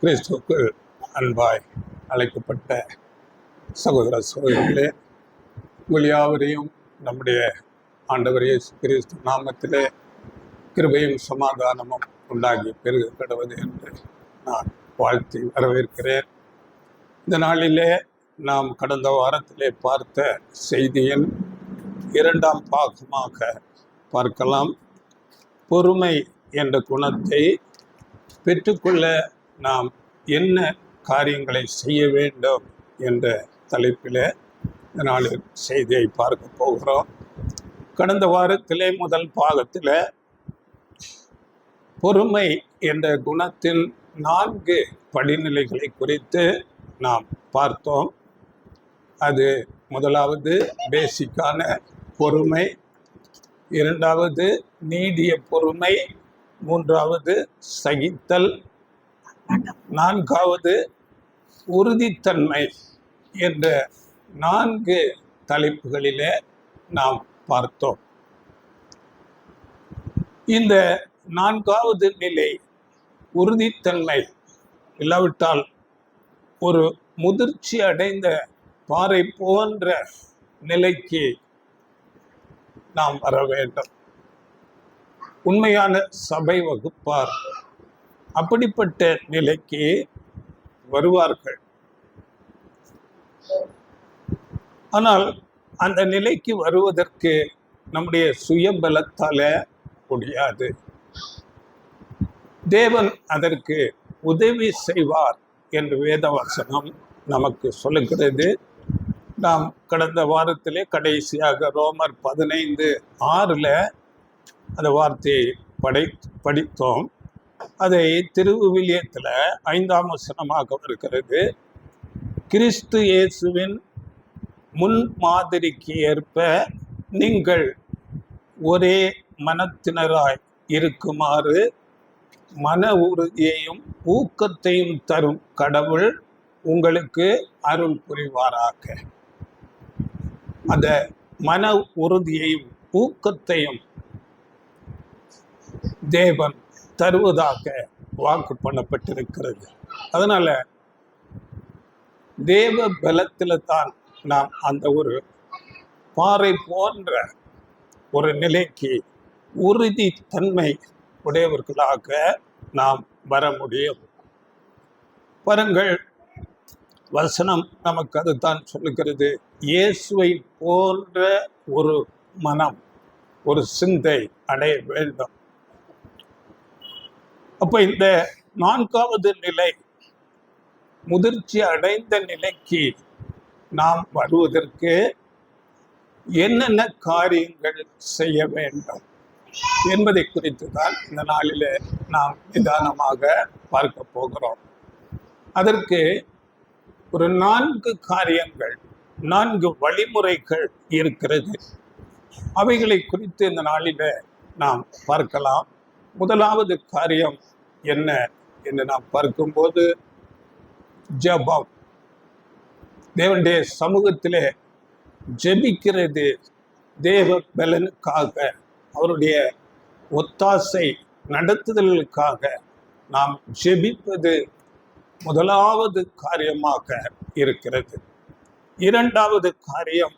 கிறிஸ்துவுக்குள் அன்பாய் அழைக்கப்பட்ட சகோதர சகோதரிகளே, உங்கள் யாவரையும் நம்முடைய ஆண்டவர் இயேசு கிறிஸ்து நாமத்திலே கிருபையும் சமாதானமும் உண்டாகி பெருக கடவுது என்று நான் வாழ்த்தி வரவேற்கிறேன். இந்த நாளிலே நாம் கடந்த வாரத்திலே பார்த்த செய்தியின் இரண்டாம் பாகமாக பார்க்கலாம். பொறுமை என்ற குணத்தை பெற்றுக்கொள்ள நாம் என்ன காரியங்களை செய்ய வேண்டும் என்ற தலைப்பில் இந்த நாளில் செய்தியை பார்க்க போகிறோம். கடந்த வாரத்திலே முதல் பாகத்தில் பொறுமை என்ற குணத்தின் 4 படிநிலைகளை குறித்து நாம் பார்த்தோம். அது முதலாவது பேசிக்கான பொறுமை, இரண்டாவது நீடிய பொறுமை, மூன்றாவது சகித்தல், நான்காவது உறுதித்தன்மை என்ற 4 தலைப்புகளிலே நாம் பார்த்தோம். இந்த 4வது நிலை உறுதித்தன்மை இல்லாவிட்டால் ஒரு முதிர்ச்சி அடைந்த பாறை போன்ற நிலைக்கு நாம் வர வேண்டும். உண்மையான சபை வகுப்பார் அப்படிப்பட்ட நிலைக்கு வருவார்கள். ஆனால் அந்த நிலைக்கு வருவதற்கு நம்முடைய சுயபலத்தால முடியாது. தேவன் அதற்கு உதவி செய்வார் என்று வேதவசனம் நமக்கு சொல்லுகிறது. நாம் கடந்த வாரத்திலே கடைசியாக ரோமர் 15:6 அந்த வார்த்தையை படித்தோம். அதை திருவிவிலியத்தில் 5ஆம் வசனமாக இருக்கிறது. கிறிஸ்து இயேசுவின் முன் மாதிரிக்கு ஏற்ப நீங்கள் ஒரே மனத்தினராய் இருக்குமாறு மன உறுதியையும் ஊக்கத்தையும் தரும் கடவுள் உங்களுக்கு அருள் புரிவாராக. அந்த மன உறுதியையும் ஊக்கத்தையும் தேவன் தருவதாக வாக்கு பண்ணப்பட்டிருக்கிறது. அதனால தேவ பலத்தில தான் நாம் அந்த ஒரு பாறை போன்ற ஒரு நிலைக்கு உறுதித்தன்மை உடையவர்களாக நாம் வர முடியும். பாருங்கள், வசனம் நமக்கு அதுதான் சொல்லுகிறது. இயேசுவை போன்ற ஒரு மனம், ஒரு சிந்தை அடைய வேண்டும். அப்ப இந்த 4வது நிலை முதிர்ச்சி அடைந்த நிலைக்கு நாம் வருவதற்கு என்னென்ன காரியங்கள் செய்ய வேண்டும் என்பதை குறித்து தான் இந்த நாளில் நாம் நிதானமாக பார்க்க போகிறோம். அதற்கு ஒரு 4 காரியங்கள், 4 வழிமுறைகள் இருக்கிறது. அவைகளை குறித்து இந்த நாளில் நாம் பார்க்கலாம். முதலாவது காரியம் என்ன என்று நாம் பார்க்கும்போது ஜெபம். தேவனுடைய சமூகத்திலே ஜெபிக்கிறது. தேவ பலனுக்காக, அவருடைய ஒத்தாசை நடத்துதலுக்காக நாம் ஜெபிப்பது முதலாவது காரியமாக இருக்கிறது. இரண்டாவது காரியம்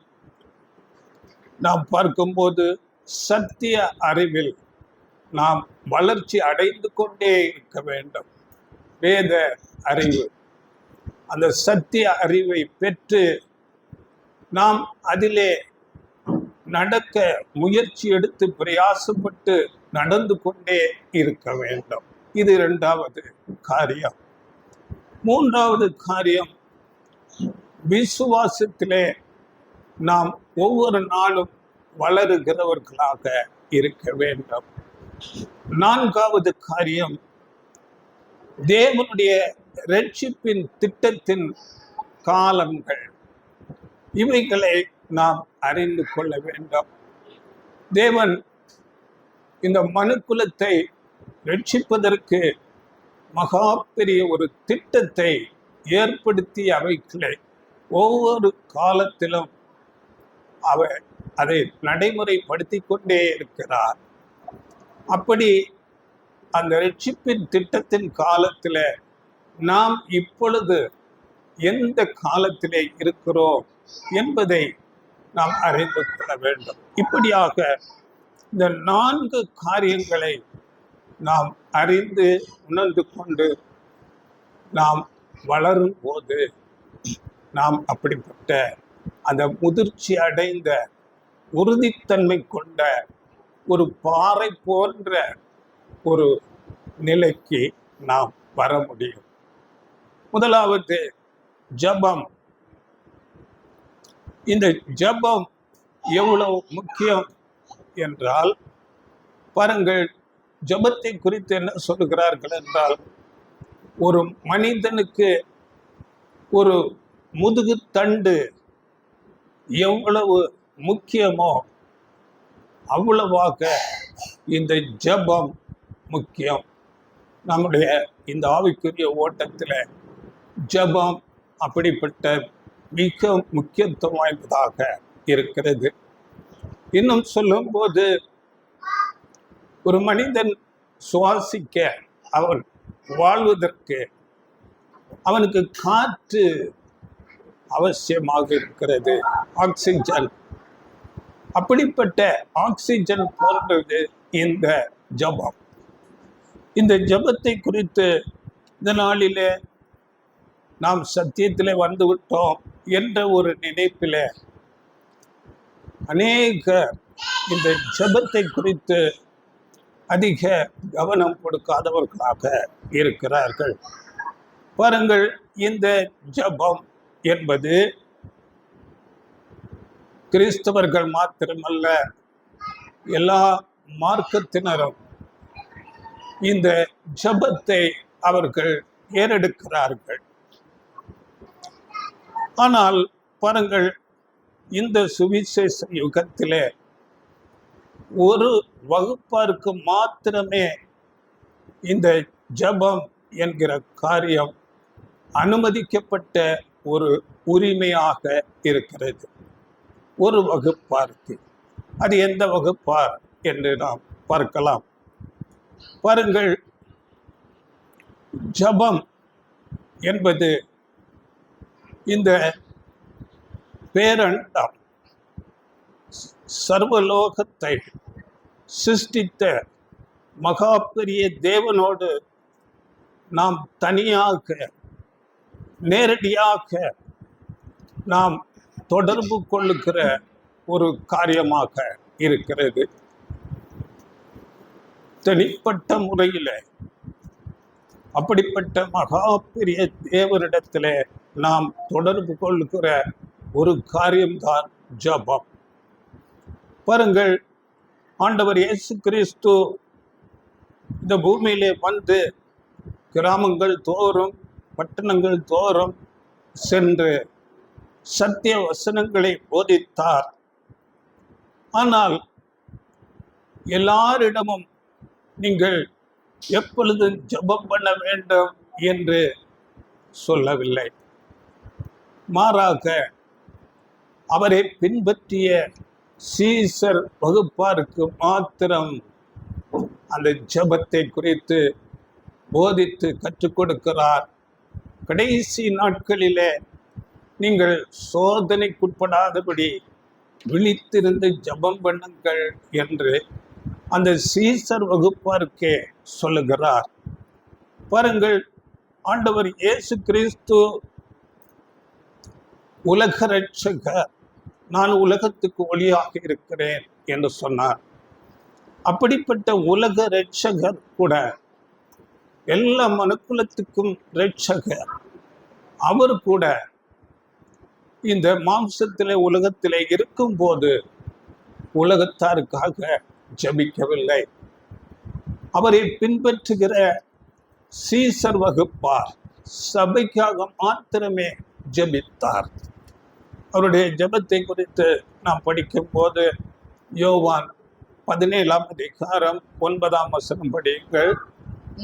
நாம் பார்க்கும்போது சத்திய அறிவில் நாம் வளர்ச்சி அடைந்து கொண்டே இருக்க வேண்டும். வேத அறிவு, அந்த சத்திய அறிவை பெற்று நாம் அதிலே நடக்க முயற்சி எடுத்து பிரயாசப்பட்டு நடந்து கொண்டே இருக்க வேண்டும். இது 2வது காரியம். 3வது காரியம், விசுவாசத்திலே நாம் ஒவ்வொரு நாளும் வளருகிறவர்களாக இருக்க வேண்டும். 4வது காரியம், தேவனுடைய இரட்சிப்பின் திட்டத்தின் காலங்கள், இவைகளை நாம் அறிந்து கொள்ள வேண்டும். தேவன் இந்த மனுக்குலத்தை ரட்சிப்பதற்கு மகா பெரிய ஒரு திட்டத்தை ஏற்படுத்தி அவைகளை ஒவ்வொரு காலத்திலும் அவர் அதை நடைமுறைப்படுத்தி கொண்டே இருக்கிறார். அப்படி அந்த ரட்சிப்பின் திட்டத்தின் காலத்தில் நாம் இப்பொழுது எந்த காலத்திலே இருக்கிறோம் என்பதை நாம் அறிந்து கொள்ள வேண்டும். இப்படியாக இந்த 4 காரியங்களை நாம் அறிந்து உணர்ந்து கொண்டு நாம் வளரும் போது நாம் அப்படிப்பட்ட அந்த முதிர்ச்சி அடைந்த உறுதித்தன்மை கொண்ட ஒரு பாறை போன்ற ஒரு நிலைக்கு நாம் வர முடியும். முதலாவது ஜெபம். இந்த ஜெபம் எவ்வளவு முக்கியம் என்றால், பாருங்கள், ஜெபத்தை குறித்து என்ன சொல்லுகிறார்கள் என்றால், ஒரு மனிதனுக்கு ஒரு முதுகு தண்டு எவ்வளவு முக்கியமோ அவ்வளவாக இந்த ஜெபம் முக்கியம். நம்முடைய இந்த ஆவிக்குரிய ஓட்டத்தில் ஜெபம் அப்படிப்பட்ட மிக முக்கியத்துவம் வாய்ந்ததாக இருக்கிறது. இன்னும் சொல்லும்போது, ஒரு மனிதன் சுவாசிக்க, அவன் வாழ்வதற்கு அவனுக்கு காற்று அவசியமாக இருக்கிறது, ஆக்சிஜன். அப்படிப்பட்ட ஆக்சிஜன் போன்றது இந்த ஜெபம். இந்த ஜெபத்தை குறித்து இந்த நாளிலே நாம் சத்தியத்திலே வந்துவிட்டோம் என்ற ஒரு நினைப்பில் அநேகர் இந்த ஜெபத்தை குறித்து அதிக கவனம் கொடுக்காதவர்களாக இருக்கிறார்கள். பாருங்கள், இந்த ஜெபம் என்பது கிறிஸ்தவர்கள் மாத்திரமல்ல, எல்லா மார்க்கத்தினரும் இந்த ஜெபத்தை அவர்கள் ஏறெடுக்கிறார்கள். ஆனால் பாருங்கள், இந்த சுவிசேஷ யுகத்திலே ஒரு வகுப்பாருக்கு மாத்திரமே இந்த ஜெபம் என்கிற காரியம் அனுமதிக்கப்பட்ட ஒரு உரிமையாக இருக்கிறது. ஒரு வகுப்பாருக்கு. அது எந்த வகுப்பார் என்று நாம் பார்க்கலாம். பாருங்கள், ஜெபம் என்பது இந்த பேரண்டம் சர்வலோகத்தை சிருஷ்டித்த மகா பெரிய தேவனோடு நாம் தனியாக நேரடியாக நாம் தொடர்பு கொள்ளுகிற ஒரு காரியமாக இருக்கிறது. தனிப்பட்ட முறையில் அப்படிப்பட்ட மகா பெரிய தேவனிடத்தில் நாம் தொடர்பு கொள்ளுகிற ஒரு காரியம்தான் ஜெபம். பாருங்கள், ஆண்டவர் இயேசு கிறிஸ்து இந்த பூமியிலே வந்து கிராமங்கள் தோறும் பட்டணங்கள் தோறும் சென்று சத்திய வசனங்களை போதித்தார். ஆனால் எல்லாரிடமும் நீங்கள் எப்பொழுது ஜெபம் பண்ண வேண்டும் என்று சொல்லவில்லை. மாறாக அவரை பின்பற்றிய சீசர் வகுப்பாருக்கு மாத்திரம் அந்த ஜெபத்தை குறித்து போதித்து கற்றுக் கொடுக்கிறார். கடைசி நாட்களிலே நீங்கள் சோதனைக்குட்படாதபடி விழித்திருந்து ஜெபம் பண்ணுங்கள் என்று அந்த சீசர் வகுப்பாருக்கே சொல்லுகிறார். பாருங்கள், ஆண்டவர் இயேசு கிறிஸ்து உலக ரட்சகர், நான் உலகத்துக்கு ஒளியாக இருக்கிறேன் என்று சொன்னார். அப்படிப்பட்ட உலக ரட்சகர் கூட, எல்லா மனுக்குலத்துக்கும் ரட்சகர், அவர் கூட இந்த மாம்சத்திலே உலகத்திலே இருக்கும்போது உலகத்தாருக்காக ஜெபிக்கவில்லை. அவரை பின்பற்றுகிற சீசர் வகுப்பார் சபைக்காக மாத்திரமே ஜெபித்தார். அவருடைய ஜெபத்தை குறித்து நாம் படிக்கும் போது யோவான் 17ஆம் அதிகாரம் 9ஆம் வசனம் படியுங்கள்.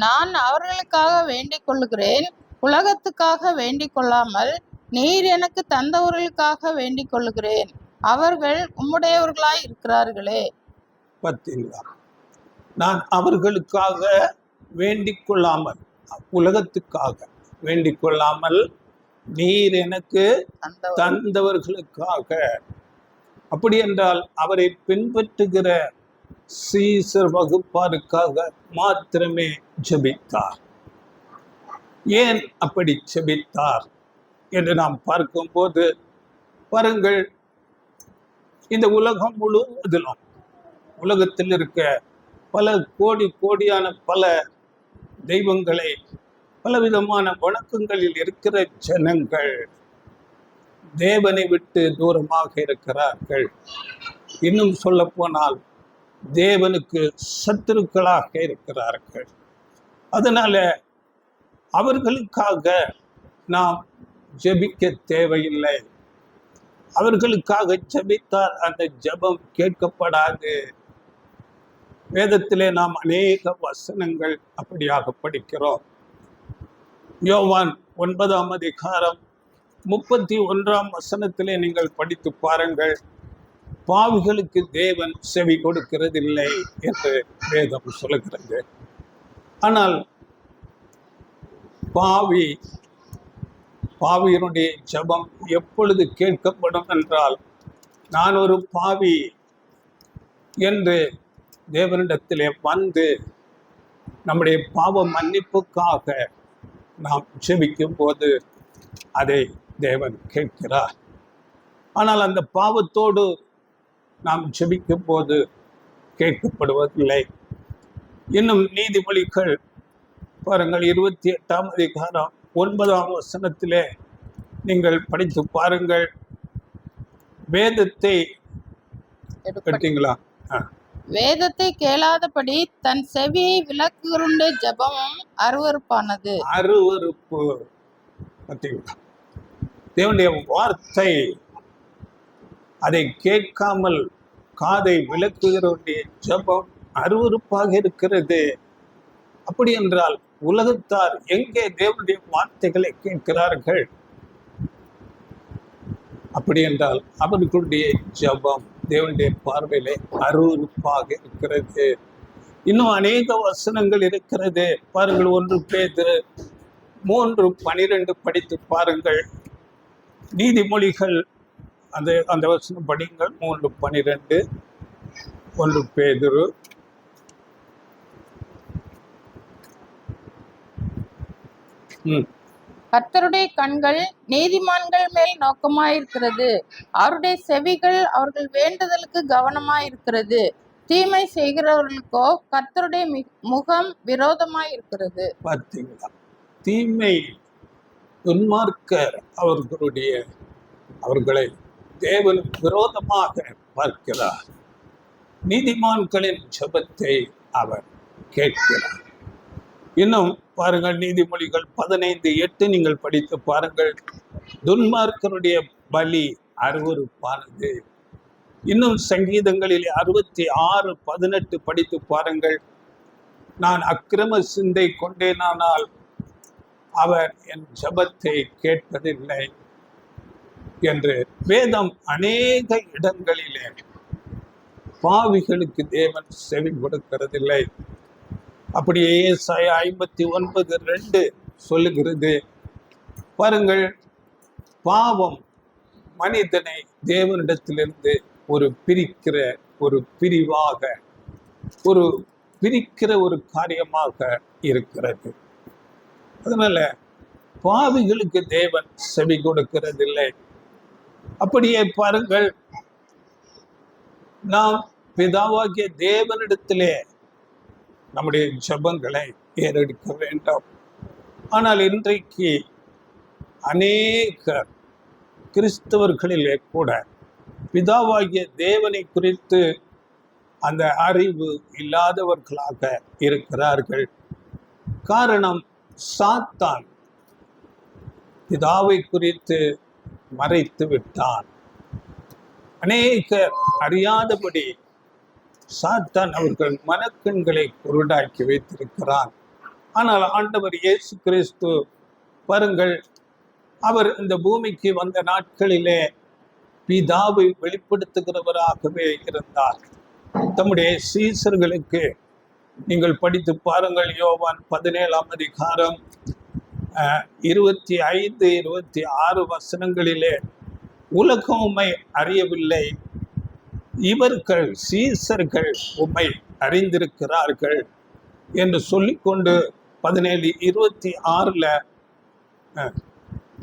நான் அவர்களுக்காக வேண்டிக் கொள்ளுகிறேன், உலகத்துக்காக வேண்டிக் கொள்ளாமல் நீர் எனக்கு தந்தவர்களுக்காக வேண்டிக் கொள்ளுகிறேன், அவர்கள் உம்முடையவர்களாய் இருக்கிறார்களே. பார்த்தீங்களா? நான் அவர்களுக்காக வேண்டிக் கொள்ளாமல், உலகத்துக்காக, வேண்டிக் கொள்ளாமல் நீர் எனக்கு தந்தவர் தந்தவர்களுக்காக. அப்படி என்றால் அவரை பின்பற்றுகிற சீசர் வகுப்பாருக்காக மாத்திரமே ஜெபித்தார். ஏன் அப்படி ஜெபித்தார் என்று நாம் பார்க்கும்போது பாருங்கள், இந்த உலகம் முழுவதிலும் உலகத்தில் இருக்க பல கோடி கோடியான பல தெய்வங்களை, பலவிதமான வணக்கங்களில் இருக்கிற ஜனங்கள் தேவனை விட்டு தூரமாக இருக்கிறார்கள். இன்னும் சொல்ல போனால் தேவனுக்கு சத்துருக்களாக இருக்கிறார்கள். அதனால அவர்களுக்காக நாம் ஜெபிக்க தேவையில்லை. அவர்களுக்காக ஜெபித்தால் அந்த ஜெபம் கேட்கப்படாது. வேதத்திலே நாம் அநேக வசனங்கள் அப்படியாக படிக்கிறோம். யோவான் 9ஆம் அதிகாரம் 31ஆம் வசனத்திலே நீங்கள் படித்து பாருங்கள். பாவிகளுக்கு தேவன் செவி கொடுக்கிறதில்லை என்று வேதம் சொல்லுகிறது. ஆனால் பாவியினுடைய ஜெபம் எப்பொழுது கேட்கப்படும் என்றால், நான் ஒரு பாவி என்று தேவனிடத்திலே வந்து நம்முடைய பாவ மன்னிப்புக்காக நாம் ஜெபிக்கும் போது அதை தேவன் கேட்கிறார். ஆனால் அந்த பாவத்தோடு நாம் ஜெபிக்கும் போது கேட்கப்படுவதில்லை. இன்னும் நீதிமொழிகள் பாருங்கள், 28ஆம் அதிகாரம் 9ஆம் வசனத்திலே நீங்கள் படித்து பாருங்கள். வேதத்தை எடுத்தீங்களா? வேதத்தை கேளாதபடி தன் செவியை விலக்குகின்ற ஜெபமும் அருவருப்பானது. அருவருப்பு. பார்த்தீங்களா? தேவனுடைய வார்த்தை அதை கேட்காமல் காதை விலக்குகிறவருடைய ஜெபம் அருவருப்பாக இருக்கிறது. அப்படி என்றால் உலகத்தார் எங்கே தேவனுடைய வார்த்தைகளை கேட்கிறார்கள்? அப்படி என்றால் அவர்களுடைய ஜெபம் தேவனுடைய பார்வையிலே அருவருப்பாக இருக்கிறது. இன்னும் அநேக வசனங்கள் இருக்கிறது. பாருங்கள், 1 பேதுரு 3:12 படித்து பாருங்கள். நீதிமொழிகள் அந்த வசனம் படிங்கள். 3:12 1 பேதுரு. கர்த்தருடைய கண்கள் நீதிமான்கள் மேல் நோக்கமாயிருக்கிறது, அவருடைய செவிகள் அவர்கள் வேண்டுதலுக்கு கவனமாயிருக்கிறது. தீமை செய்கிறவர்களுக்கோ கர்த்தருடைய முகம் விரோதமாயிருக்கிறது. பார்த்தீங்களா? தீமை துன்மார்க்கர் அவர்களை தேவன் விரோதமாக பார்க்கிறார். நீதிமான்களின் ஜெபத்தை அவர் கேட்கிறார். இன்னும் பாருங்கள், நீதிமொழிகள் 15:8 நீங்கள் படித்து பாருங்கள். துன்மார்க்கருடைய பலி அருவருப்பானது. இன்னும் சங்கீதங்களிலே 66:18 படித்து பாருங்கள். நான் அக்கிரம சிந்தை கொண்டேனானால் அவர் என் ஜெபத்தை கேட்பதில்லை என்று வேதம் அநேக இடங்களிலே பாவிகளுக்கு தேவன் செவி கொடுக்கிறதில்லை. அப்படியே ஏசாயா 59:2 சொல்லுகிறது. பாருங்கள், பாவம் மனிதனை தேவனிடத்திலிருந்து ஒரு பிரிக்கிற ஒரு காரியமாக இருக்கிறது. அதனால பாவிகளுக்கு தேவன் செவி கொடுக்கிறதில்லை. அப்படியே பாருங்கள், நாம் பிதாவாகிய தேவனிடத்திலே நம்முடைய ஜெபங்களை ஏறெடுக்க வேண்டும். ஆனால் இன்றைக்கு அநேக கிறிஸ்தவர்களிலே கூட பிதாவாகிய தேவனை குறித்து அந்த அறிவு இல்லாதவர்களாக இருக்கிறார்கள். காரணம், சாத்தான் பிதாவை குறித்து மறைத்து விட்டான். அநேகர் அறியாதபடி சாத்தான் அவர்கள் மனக்கண்களை குருடாக்கி வைத்திருக்கிறான். ஆனால் ஆண்டவர் இயேசு கிறிஸ்து பாருங்கள், அவர் இந்த பூமிக்கு வந்த நாட்களிலே பிதாவை வெளிப்படுத்துகிறவராகவே இருந்தார். தம்முடைய சீசர்களுக்கு நீங்கள் படித்து பாருங்கள். யோவான் 17ஆம் அதிகாரம் 25, 26 வசனங்களிலே உலகம் உம்மை அறியவில்லை, இவர்கள் சீசர்கள் உம்மை அறிந்திருக்கிறார்கள் என்று சொல்லிக்கொண்டு 17, 26ல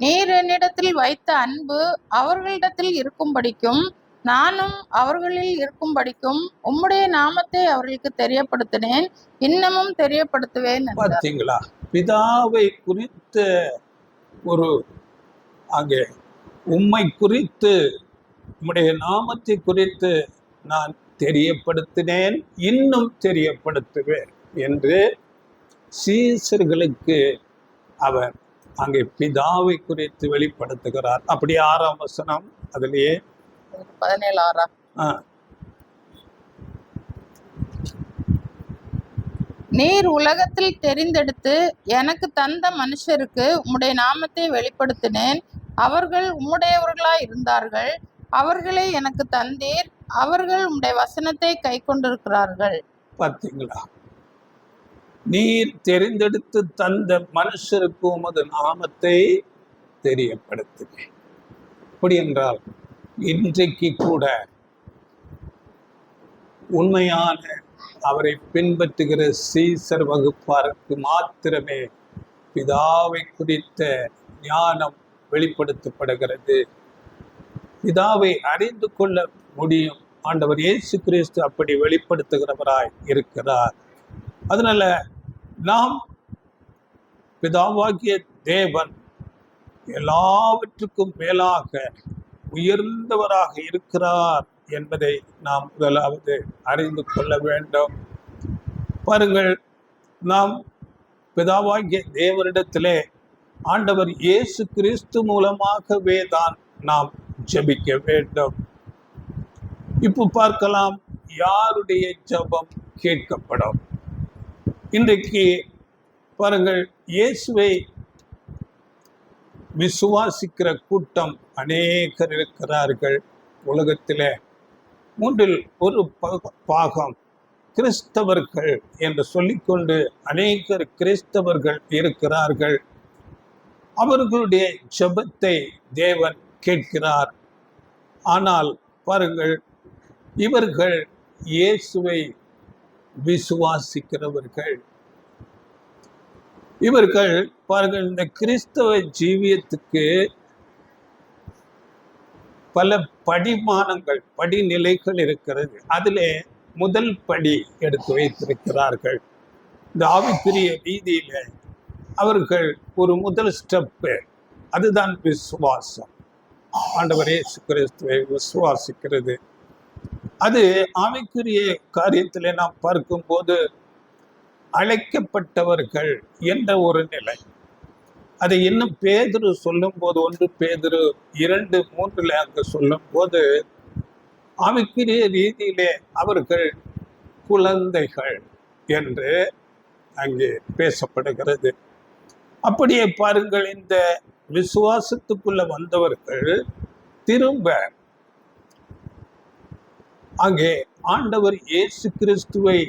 நீர் என்னிடத்தில் வைத்த அன்பு அவர்களிடத்தில் இருக்கும்படிக்கும் நானும் அவர்களில் இருக்கும்படிக்கும் உம்முடைய நாமத்தை அவர்களுக்கு தெரியப்படுத்தினேன், இன்னமும் தெரியப்படுத்துவேன் என்றார். பார்த்தீங்களா, பிதாவை குறித்த ஒரு அங்கே உம்மை குறித்து உம்முடைய நாமத்தை குறித்து நான் தெரியப்படுத்தினேன், இன்னும் தெரியப்படுத்துவேன் என்று சீசர்களுக்கு அவர் அங்கே பிதாவை குறித்து வெளிப்படுத்துகிறார். அப்படி 6ஆம் வசனம் அதிலேயே 17 நீர் உலகத்தில் தெரிந்தெடுத்து எனக்கு தந்த மனுஷருக்கு உம்முடைய நாமத்தை வெளிப்படுத்தினேன், அவர்கள் உம்முடையவர்களாய் இருந்தார்கள், அவர்களை எனக்கு தந்தீர், அவர்கள் உம்முடைய வசனத்தை கை கொண்டிருக்கிறார்கள். பார்த்தீங்களா, நீர் தெரிந்தெடுத்து தந்த மனுஷருக்கு உமது நாமத்தை தெரியப்படுத்துகிறேன். அப்படி என்றால் இன்றைக்கு கூட உண்மையான அவரை பின்பற்றுகிற சீசர் வகுப்பாருக்கு மாத்திரமே பிதாவை குறித்த ஞானம் வெளிப்படுத்தப்படுகிறது. பிதாவை அறிந்து கொள்ள முடியும். ஆண்டவர் இயேசு கிறிஸ்து அப்படி வெளிப்படுத்துகிறவராய் இருக்கிறார். அதனால நாம் பிதாவாகிய தேவன் எல்லாவற்றுக்கும் மேலாக உயர்ந்தவராக இருக்கிறார் என்பதை நாம் முதலாவது அறிந்து கொள்ள வேண்டும். பாருங்கள், நாம் பிதாவாகிய தேவனிடத்திலே ஆண்டவர் இயேசு கிறிஸ்து மூலமாகவே தான் நாம் ஜெபிக்க வேண்டும். இப்போ பார்க்கலாம், யாருடைய ஜெபம் கேட்கப்படும். இன்றைக்கு பாருங்கள், இயேசுவை விசுவாசிக்கிற கூட்டம் அநேகர் இருக்கிறார்கள். உலகத்திலே 1/3 பாகம் கிறிஸ்தவர்கள் என்று சொல்லிக்கொண்டு அநேகர் கிறிஸ்தவர்கள் இருக்கிறார்கள். அவர்களுடைய ஜெபத்தை தேவன் கேட்கிறார். ஆனால் பாருங்கள், இவர்கள் இயேசுவை விசுவாசிக்கிறவர்கள். இவர்கள் பாருங்கள், இந்த கிறிஸ்தவ ஜீவியத்துக்கு பல படிமானங்கள், படிநிலைகள் இருக்கிறது. அதிலே முதல் படி எடுத்து வைத்திருக்கிறார்கள். இந்த ஆவிக்குரிய ரீதியில அவர்கள் ஒரு முதல் ஸ்டெப்பு, அதுதான் விசுவாசம். ஆண்டவர் இயேசு கிறிஸ்துவை விசுவாசிக்கிறது. அது ஆவிக்குரிய காரியத்திலே நாம் பார்க்கும்போது அழைக்கப்பட்டவர்கள் என்ற ஒரு நிலை. அதை இன்னும் பேதுரு சொல்லும் போது, 1 பேதுரு 2:3 அங்கு சொல்லும் போது ஆவிக்குரிய ரீதியிலே அவர்கள் குழந்தைகள் என்று அங்கே பேசப்படுகிறது. அப்படியே பாருங்கள், இந்த விசுவாசத்துக்குள்ள வந்தவர்கள் திரும்ப அங்கே ஆண்டவர் இயேசு கிறிஸ்துவை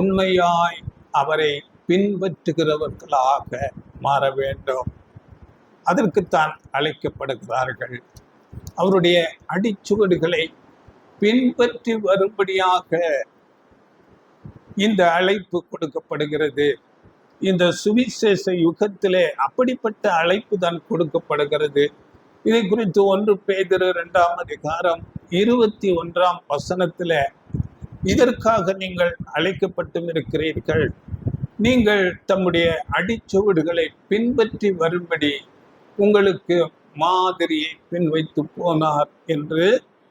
உண்மையாய் அவரை பின்பற்றுகிறவர்களாக மாற வேண்டும். அதற்குத்தான் அழைக்கப்படுகிறார்கள். அவருடைய அடிச்சுவடுகளை பின்பற்றி வரும்படியாக இந்த அழைப்பு கொடுக்கப்படுகிறது. இந்த சுவிசேஷ யுகத்திலே அப்படிப்பட்ட அழைப்பு தான் கொடுக்கப்படுகிறது. இதை குறித்து 1 பேதுரு 2ஆம் அதிகாரம் 21ஆம் வசனத்திலே, இதற்காக நீங்கள் அழைக்கப்பட்டும் இருக்கிறீர்கள், நீங்கள் தம்முடைய அடிச்சுவடுகளை பின்பற்றி வரும்படி உங்களுக்கு மாதிரியை பின் வைத்து போனார் என்று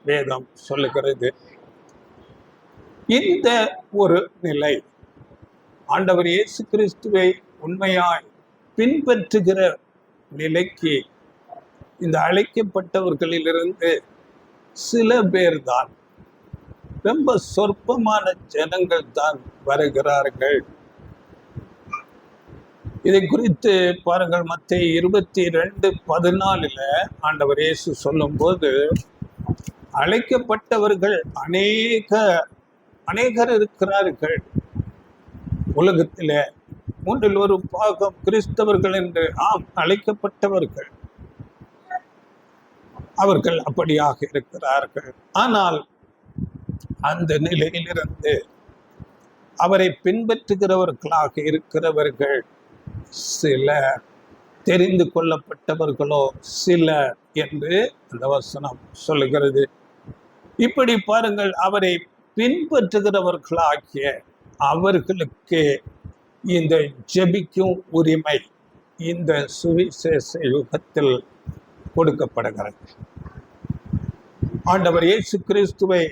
வேதம் சொல்லுகிறது. இந்த ஒரு நிலை, ஆண்டவர் இயேசு கிறிஸ்துவை உண்மையாய் பின்பற்றுகிற நிலைக்கு இந்த அழைக்கப்பட்டவர்களிலிருந்து சில பேர் தான், ரொம்ப சொற்பமான ஜனங்கள் தான் வருகிறார்கள். இதை குறித்து பாருங்கள், மத்தேயு 22:14 ஆண்டவர் இயேசு சொல்லும் போது, அழைக்கப்பட்டவர்கள் அநேகர் இருக்கிறார்கள் உலகத்தில். மூன்றில் ஒரு பாகம் கிறிஸ்தவர்கள் என்று அழைக்கப்பட்டவர்கள், அவர்கள் அப்படியாக இருக்கிறார்கள். ஆனால் அந்த நிலையிலிருந்து அவரை பின்பற்றுகிறவர்களாக இருக்கிறவர்கள் சில, தெரிந்து கொள்ளப்பட்டவர்களோ சில என்று அந்த வசனம் சொல்லுகிறது. இப்படி பாருங்கள், அவரை பின்பற்றுகிறவர்களாகிய அவர்களுக்கு இந்த ஜெபிக்கும் உரிமை இந்த சுவிசேஷ யுகத்தில் கொடுக்கப்படுகிறது. ஆண்டவர் இயேசு கிறிஸ்துவை,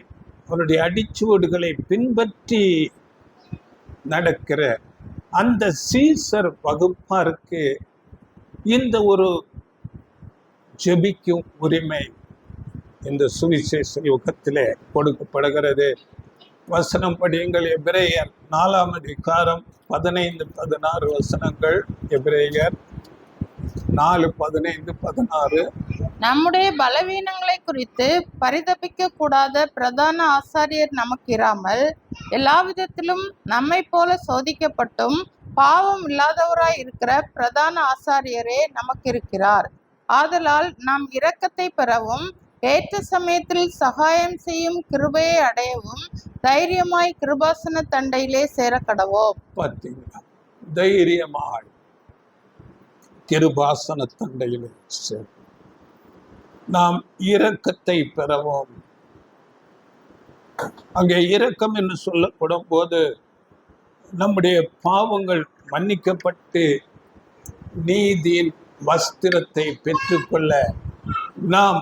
அவருடைய அடிச்சுவடுகளை பின்பற்றி நடக்கிற அந்த சீசர் வகுப்பாருக்கு இந்த ஒரு ஜெபிக்கும் உரிமை இந்த சுவிசேஷ யுகத்திலே கொடுக்கப்படுகிறது. வசனம் படியுங்கள். எபிரேயர் 4ஆம் அதிகாரம் 15-16 வசனங்கள். எபிரேயர் 4:15-16. நம்முடைய பலவீனங்களை குறித்து பரிதபிக்க கூடாத பிரதான ஆசாரியர் நமக்கு இராமல், எல்லா விதத்திலும் நம்மை போல சோதிக்கப்பட்டும் பாவம் இல்லாதவராய் இருக்கிற பிரதான ஆசாரியரே நமக்கு இருக்கிறார். ஆதலால் நாம் இரக்கத்தை பெறவும் ஏற்ற சமயத்தில் சகாயம் செய்யும் கிருபையை அடையவும் தைரியமாய் கிருபாசன தண்டையிலே சேர கடவோம். பார்த்தீங்களா, தைரியமாய் கிருபாசன தண்டையிலே சேர நாம் இரக்கத்தை பெறவும். அங்கே இரக்கம் என்று சொல்லப்படும் போது நம்முடைய பாவங்கள் மன்னிக்கப்பட்டு நீதியின் வஸ்திரத்தை பெற்றுக்கொள்ள நாம்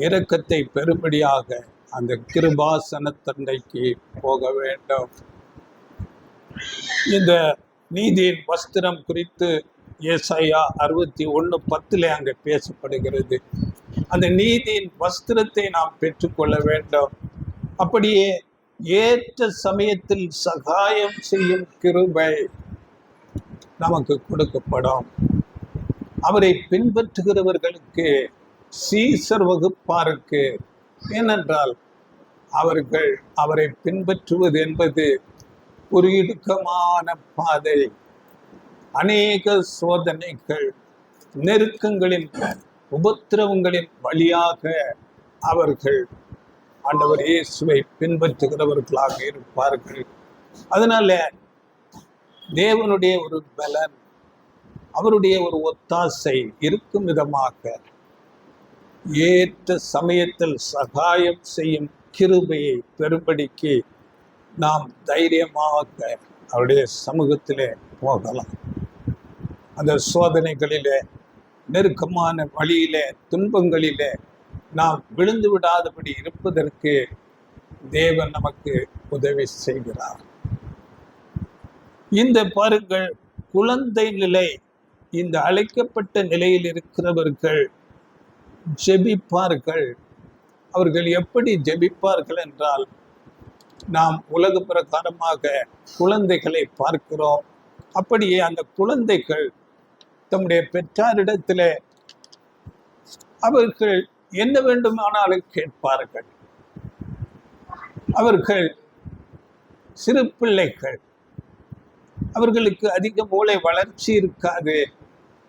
இரக்கத்தை பெறும்படியாக அந்த கிருபாசன தண்டைக்கு போக வேண்டும். இந்த நீதியின் வஸ்திரம் குறித்து ஏசாயா 61:10 அங்கே பேசப்படுகிறது. அந்த நீதியின் வஸ்திரத்தை நாம் பெற்றுக்கொள்ள வேண்டும். அப்படியே ஏற்ற சமயத்தில் சகாயம் செய்யும் கிருபை நமக்கு கொடுக்கப்படும். அவரை பின்பற்றுகிறவர்களுக்கு, சீசர் வகுப்பாருக்கு, ஏனென்றால் அவர்கள் அவரை பின்பற்றுவது என்பது ஒரு இடுக்கமான பாதை. அநேக சோதனைகள், நெருக்கங்களின், உபத்திரவங்களின் வழியாக அவர்கள் ஆண்டவர் இயேசுவை பின்பற்றுகிறவர்களாக இருப்பார்கள். அதனால தேவனுடைய ஒரு பலன், அவருடைய ஒரு ஒத்தாசை இருக்கும் விதமாக ஏற்ற சமயத்தில் சகாயம் செய்யும் கிருபையை பெறும்படிக்கு நாம் தைரியமாக அவருடைய சமூகத்திலே போகலாம். அந்த சோதனைகளிலே, நெருக்கமான வழியிலே, துன்பங்களிலே நாம் விழுந்து விடாதபடி இருப்பதற்கு தேவன் நமக்கு உதவி செய்கிறார். இந்த பாருங்கள், குழந்தை நிலை, இந்த அழைக்கப்பட்ட நிலையில் இருக்கிறவர்கள் ஜெபிப்பார்கள். அவர்கள் எப்படி ஜெபிப்பார்கள் என்றால், நாம் உலக பிரகாரமாக குழந்தைகளை பார்க்கிறோம். அப்படியே அந்த குழந்தைகள் தம்முடைய பெற்றாரிடத்தில் அவர்கள் என்ன வேண்டுமானாலும் கேட்பார்கள். அவர்கள் சிறு பிள்ளைகள், அவர்களுக்கு அதிக மூளை வளர்ச்சி இருக்காது.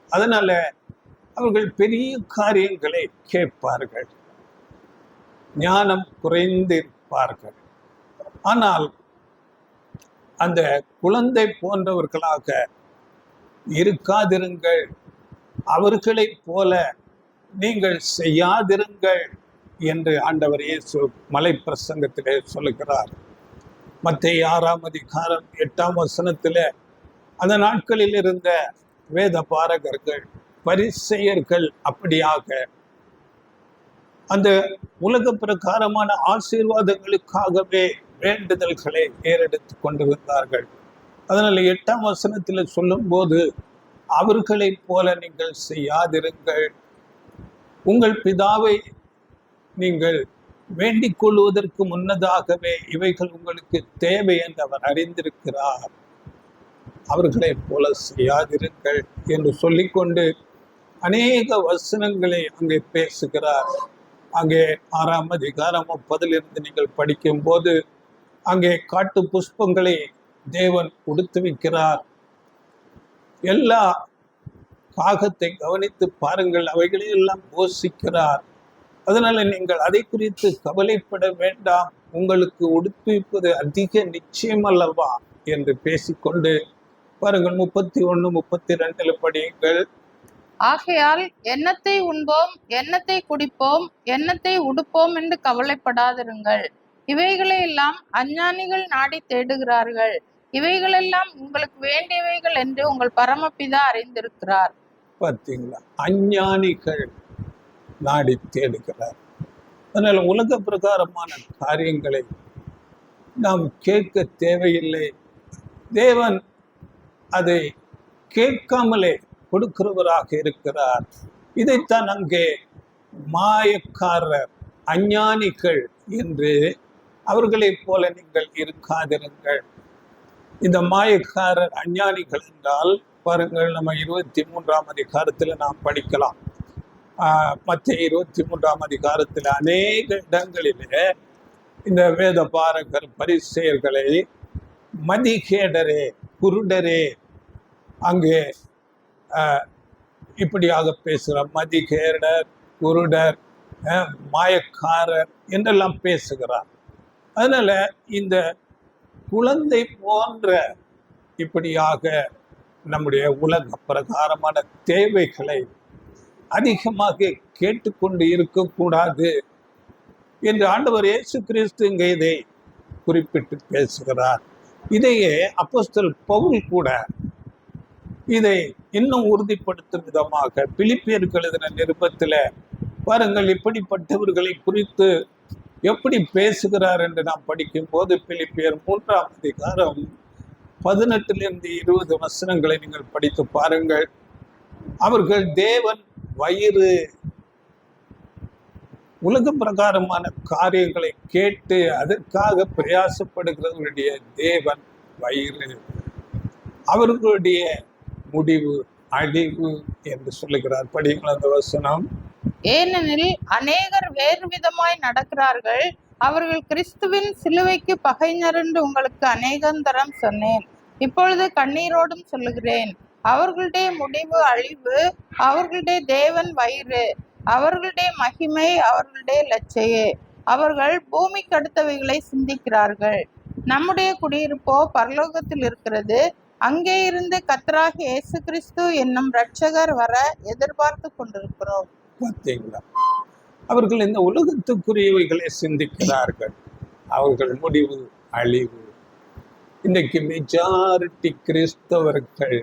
அதனால அவர்கள் பெரிய காரியங்களை கேட்பார்கள், ஞானம் குறைந்திருப்பார்கள். ஆனால் அந்த குழந்தை போன்றவர்களாக இருக்காதிருங்கள், அவர்களைப் போல நீங்கள் செய்யாதிருங்கள் என்று ஆண்டவர் இயேசு மலை பிரசங்கத்திலே சொல்லுகிறார். மத்தேயு 6ஆம் அதிகாரம் 8ஆம் வசனத்திலே அந்த நாட்களில் இருந்த வேத பாரகர்கள், பரிசேயர்கள் அப்படியாக அந்த உலக பிரகாரமான ஆசீர்வாதங்களுக்காகவே வேண்டுதல்களை ஏறெடுத்து கொண்டிருந்தார்கள். அதனால 8ஆம் வசனத்தில் சொல்லும் போது, அவர்களைப் போல நீங்கள் செய்யாதிருங்கள், உங்கள் பிதாவை நீங்கள் வேண்டிக் கொள்வதற்கு முன்னதாகவே இவைகள் உங்களுக்கு தேவை என்று அவர் அறிந்திருக்கிறார், அவர்களைப் போல செய்யாதிருங்கள் என்று சொல்லிக்கொண்டு அநேக வசனங்களை அங்கே பேசுகிறார். அங்கே 6ஆம் அதிகாரம் 30 நீங்கள் படிக்கும் போது அங்கே காட்டு புஷ்பங்களை தேவன் கொடுத்து வைக்கிறார். எல்லா காகத்தை கவனித்து பாருங்கள், அவைகளை எல்லாம் போஷிக்கிறார். அதனால நீங்கள் அதை குறித்து கவலைப்பட வேண்டாம், உங்களுக்கு உடுப்பிப்பது அதிக நிச்சயம் அல்லவா என்று பேசிக்கொண்டு பாருங்கள் 31, 32 படியுங்கள். ஆகையால் எண்ணத்தை உண்போம், எண்ணத்தை குடிப்போம், எண்ணத்தை உடுப்போம் என்று கவலைப்படாதிருங்கள். இவைகளை எல்லாம் அஞ்ஞானிகள் நாடி தேடுகிறார்கள். இவைகளெல்லாம் உங்களுக்கு வேண்டியவைகள் என்று உங்கள் பரமபிதா அறிந்திருக்கிறார். பார்த்தீங்களா, அஞ்ஞானிகள் நாடி தேடுகிறார். அதனால உலக பிரகாரமான காரியங்களை நாம் கேட்க தேவையில்லை. தேவன் அதை கேட்காமலே கொடுக்கிறவராக இருக்கிறார். இதைத்தான் அங்கே மாயக்காரர், அஞ்ஞானிகள் என்று அவர்களைப் போல நீங்கள் இருக்காதிருங்கள். இந்த மாயக்காரர் அஞ்ஞானிகள் என்றால் பாருங்கள், நம்ம 23ஆம் அதிகாரத்தில் நாம் படிக்கலாம். மத்திய 23ஆம் அதிகாரத்தில் அநேக இடங்களிலே இந்த வேத பாரகர் பரிசேயர்களை மதிகேடரே, குருடரே, அங்கே இப்படியாக பேசுகிறார். மதிகேடர், குருடர், மாயக்காரர் என்றெல்லாம் பேசுகிறார். அதனால இந்த குழந்தை போன்ற இப்படியாக நம்முடைய உலக பிரகாரமான தேவைகளை அதிகமாக கேட்டுக்கொண்டு இருக்கக்கூடாது என்று ஆண்டவர் இயேசு கிறிஸ்து இங்கே இதை குறிப்பிட்டு பேசுகிறார். இதையே அப்போஸ்தலர் பவுல் கூட இதை இன்னும் உறுதிப்படுத்தும் விதமாக பிலிப்பியருக்கு எழுதின நிருபத்தில் பாருங்கள், இப்படிப்பட்டவர்களை குறித்து எப்படி பேசுகிறார் என்று நாம் படிக்கும் போது பிலிப்பியர் 3ஆம் அதிகாரம் 18 20 வசனங்களை நீங்கள் படித்து பாருங்கள். அவர்கள் தேவன் வயிறு, உலக பிரகாரமான காரியங்களை கேட்டு அதற்காக பிரயாசப்படுகிறவர்களுடைய தேவன் வயிறு, அவர்களுடைய முடிவு அழிவு என்று சொல்லுகிறார். படிங்கள் அந்த வசனம். ஏனெனில் அநேகர் வேறு விதமாய் நடக்கிறார்கள், அவர்கள் கிறிஸ்துவின் சிலுவைக்கு பகைஞர் என்று உங்களுக்கு அநேகந்தரம் சொன்னேன். இப்பொழுது கண்ணீரோடும் சொல்லுகிறேன், அவர்களுடைய முடிவு அழிவு, அவர்களுடைய தேவன் வயிறு, அவர்களுடைய மகிமை அவர்களுடைய லட்சையே. அவர்கள் பூமிக்கு அடுத்தவைகளை சிந்திக்கிறார்கள். நம்முடைய குடியிருப்போ பரலோகத்தில் இருக்கிறது. அங்கே இருந்து கர்த்தராகிய இயேசு கிறிஸ்து என்னும் இரட்சகர் வர எதிர்பார்த்து கொண்டிருக்கிறோம். பார்த்தீங்களா, அவர்கள் இந்த உலகத்துக்குரியவைகளை சிந்திக்கிறார்கள், அவர்கள் முடிவு அழிவு. இன்றைக்கு மெஜாரிட்டி கிறிஸ்தவர்கள்